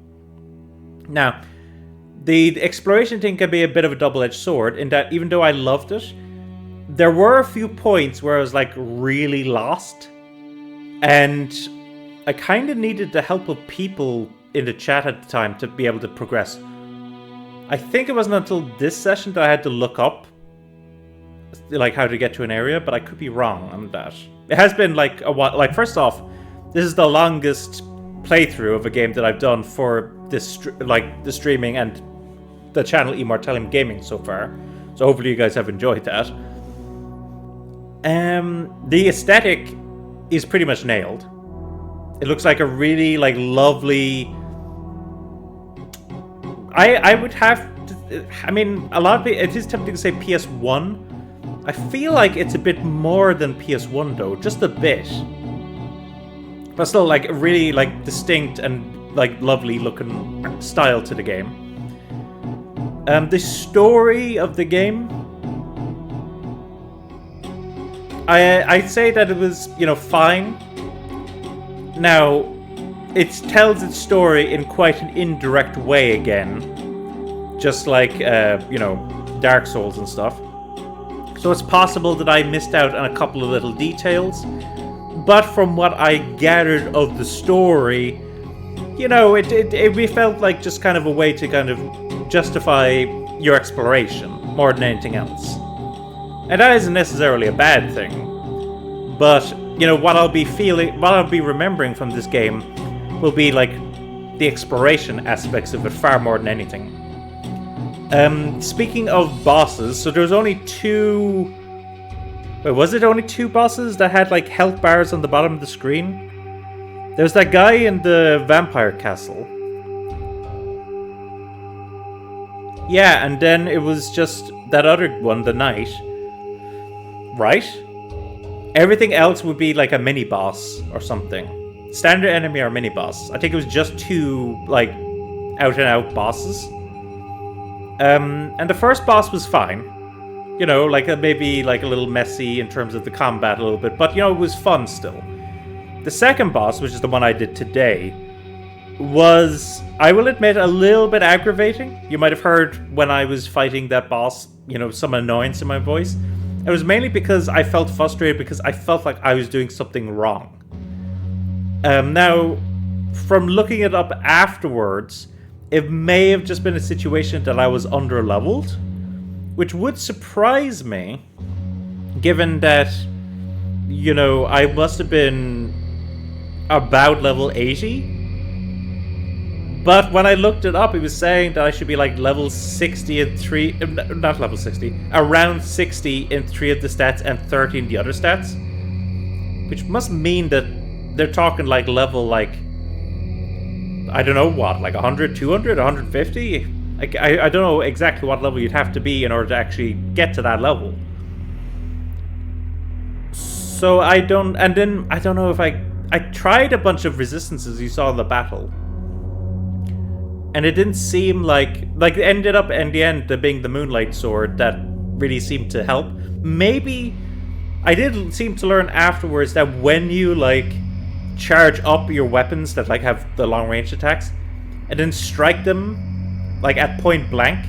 Now, the exploration thing can be a bit of a double-edged sword in that even though I loved it, there were a few points where I was like really lost, and I kind of needed the help of people in the chat at the time to be able to progress. I think it wasn't until this session that I had to look up like how to get to an area, but I could be wrong on that. It has been like a while. Like, first off, this is the longest playthrough of a game that I've done for this the streaming and the channel Immortallium Gaming so far. So hopefully you guys have enjoyed that. The aesthetic is pretty much nailed. It looks like a really like lovely. I would have to, I mean, a lot of it is tempting to say PS1. I feel like it's a bit more than PS1 though, just a bit. But still like a really like distinct and like lovely looking style to the game. The story of the game, I'd say that it was, you know, fine. Now, it tells its story in quite an indirect way again, just like, you know, Dark Souls and stuff. So it's possible that I missed out on a couple of little details, but from what I gathered of the story, you know, it felt like just kind of a way to kind of justify your exploration more than anything else. And that isn't necessarily a bad thing, but, you know, what I'll be remembering from this game will be like the exploration aspects of it far more than anything. Speaking of bosses, so there's only two... Wait, was it only two bosses that had like health bars on the bottom of the screen? There's that guy in the vampire castle. Yeah, and then it was just that other one, the knight. Right? Everything else would be like a mini-boss or something. Standard enemy or mini-boss. I think it was just two, like, out-and-out bosses. And the first boss was fine. You know, like maybe like a little messy in terms of the combat a little bit, but, you know, it was fun still. The second boss, which is the one I did today, was, I will admit, a little bit aggravating. You might have heard when I was fighting that boss, you know, some annoyance in my voice. It was mainly because I felt frustrated because I felt like I was doing something wrong. Now, from looking it up afterwards, it may have just been a situation that I was under-leveled, which would surprise me, given that, you know, I must have been about level 80. But when I looked it up, it was saying that I should be like level 60 in 3... Not level 60. Around 60 in 3 of the stats and 30 in the other stats. Which must mean that they're talking like level like... I don't know what, like 100, 200, 150? Like, I don't know exactly what level you'd have to be in order to actually get to that level. So I don't... And then, I don't know if I tried a bunch of resistances you saw in the battle. And it didn't seem like it ended up in the end being the Moonlight Sword that really seemed to help. Maybe I did seem to learn afterwards that when you like charge up your weapons that like have the long range attacks and then strike them like at point blank,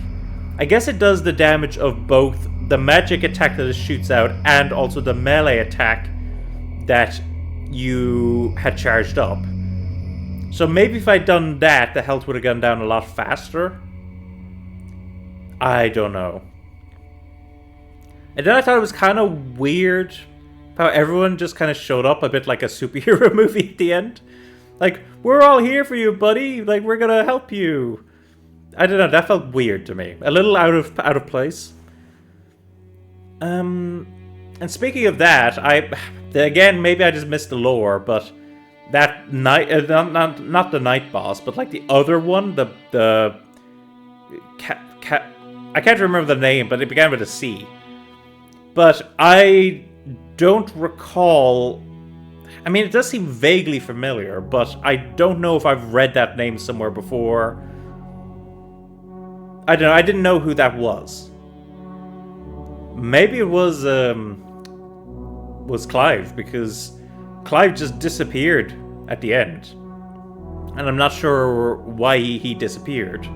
I guess it does the damage of both the magic attack that it shoots out and also the melee attack that you had charged up. So maybe if I'd done that, the health would have gone down a lot faster. I don't know. And then I thought it was kind of weird how everyone just kind of showed up a bit like a superhero movie at the end. Like, we're all here for you, buddy. Like, we're gonna help you. I don't know, that felt weird to me. A little out of place. And speaking of that, again, maybe I just missed the lore, but that night, not the night boss, but like the other one, the I can't remember the name, but it began with a C. But I don't recall. I mean, it does seem vaguely familiar, but I don't know if I've read that name somewhere before. I don't know. I didn't know who that was. Maybe it was Clive, because Clive just disappeared at the end, and I'm not sure why he disappeared.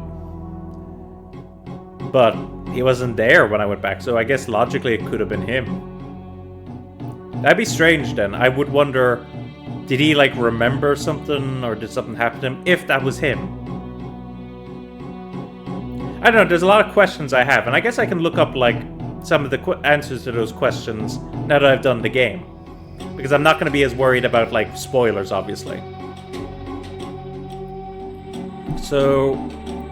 But he wasn't there when I went back, so I guess logically it could have been him. That'd be strange then. I would wonder, did he like remember something, or did something happen to him? If that was him. I don't know, there's a lot of questions I have, and I guess I can look up like some of the answers to those questions now that I've done the game. Because I'm not going to be as worried about like spoilers, obviously. So,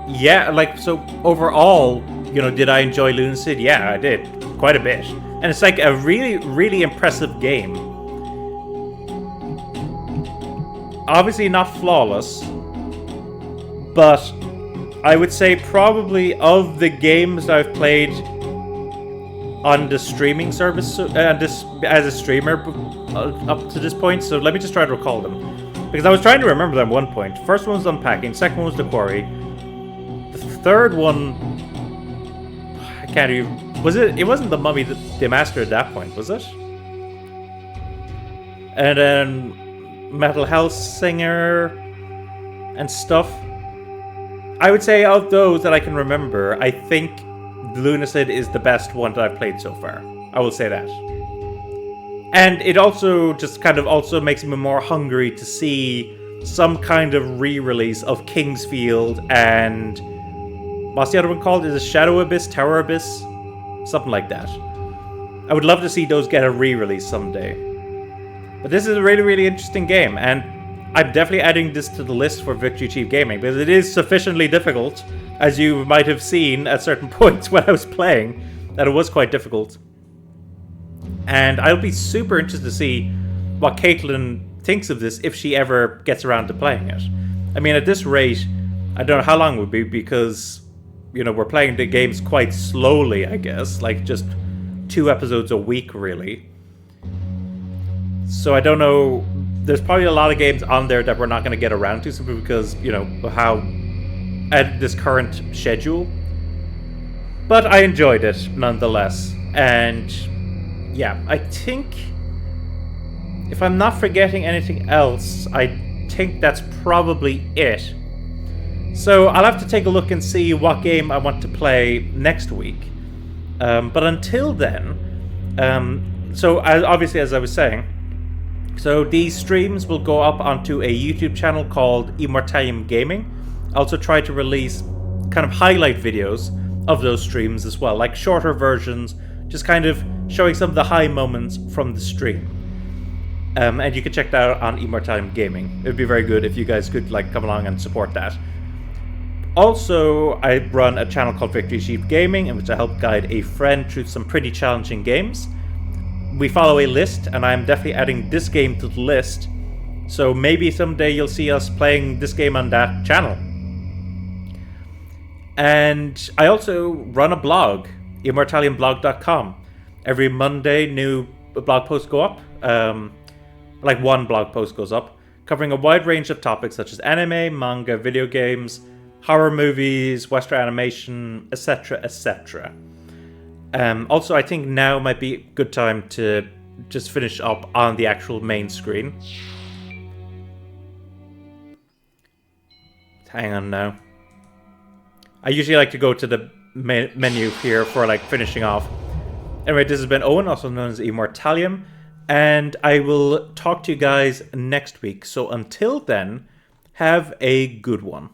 yeah, like, so overall, you know, did I enjoy Lunacid? Yeah, I did. Quite a bit. And it's like a really, really impressive game. Obviously not flawless, but I would say probably of the games I've played on the streaming service, as a streamer up to this point, so let me just try to recall them. Because I was trying to remember them at one point. First one was Unpacking, second one was The Quarry. The third one, I can't even... Was it? It wasn't The Mummy Demastered at that point, was it? And then Metal Hellsinger and stuff. I would say of those that I can remember, I think Lunacid is the best one that I've played so far. I will say that. And it also just kind of also makes me more hungry to see some kind of re-release of Kingsfield and... What's the other one called? Is it Shadow Abyss? Tower Abyss? Something like that. I would love to see those get a re-release someday. But this is a really, really interesting game, and I'm definitely adding this to the list for Victory Chief Gaming, because it is sufficiently difficult, as you might have seen at certain points when I was playing, that it was quite difficult. And I'll be super interested to see what Caitlin thinks of this if she ever gets around to playing it. I mean, at this rate, I don't know how long it would be, because, you know, we're playing the games quite slowly, I guess. Like, just 2 episodes a week, really. So I don't know. There's probably a lot of games on there that we're not going to get around to, simply because, you know, how... at this current schedule. But I enjoyed it, nonetheless. And... yeah, I think... if I'm not forgetting anything else, I think that's probably it. So I'll have to take a look and see what game I want to play next week. But until then, so obviously, as I was saying, so these streams will go up onto a YouTube channel called Immortallium Gaming. I also try to release kind of highlight videos of those streams as well, like shorter versions, just kind of showing some of the high moments from the stream. And you can check that out on Immortallium Gaming. It would be very good if you guys could like come along and support that. Also, I run a channel called Victory Chief Gaming, in which I help guide a friend through some pretty challenging games. We follow a list, and I'm definitely adding this game to the list. So maybe someday you'll see us playing this game on that channel. And I also run a blog, immortalliumblog.com. Every Monday, new blog posts go up. Like one blog post goes up, covering a wide range of topics such as anime, manga, video games, horror movies, Western animation, etc., etc. Also, I think now might be a good time to just finish up on the actual main screen. Hang on now. I usually like to go to the menu here for like finishing off. Anyway, this has been Owen, also known as Immortallium, and I will talk to you guys next week. So until then, have a good one.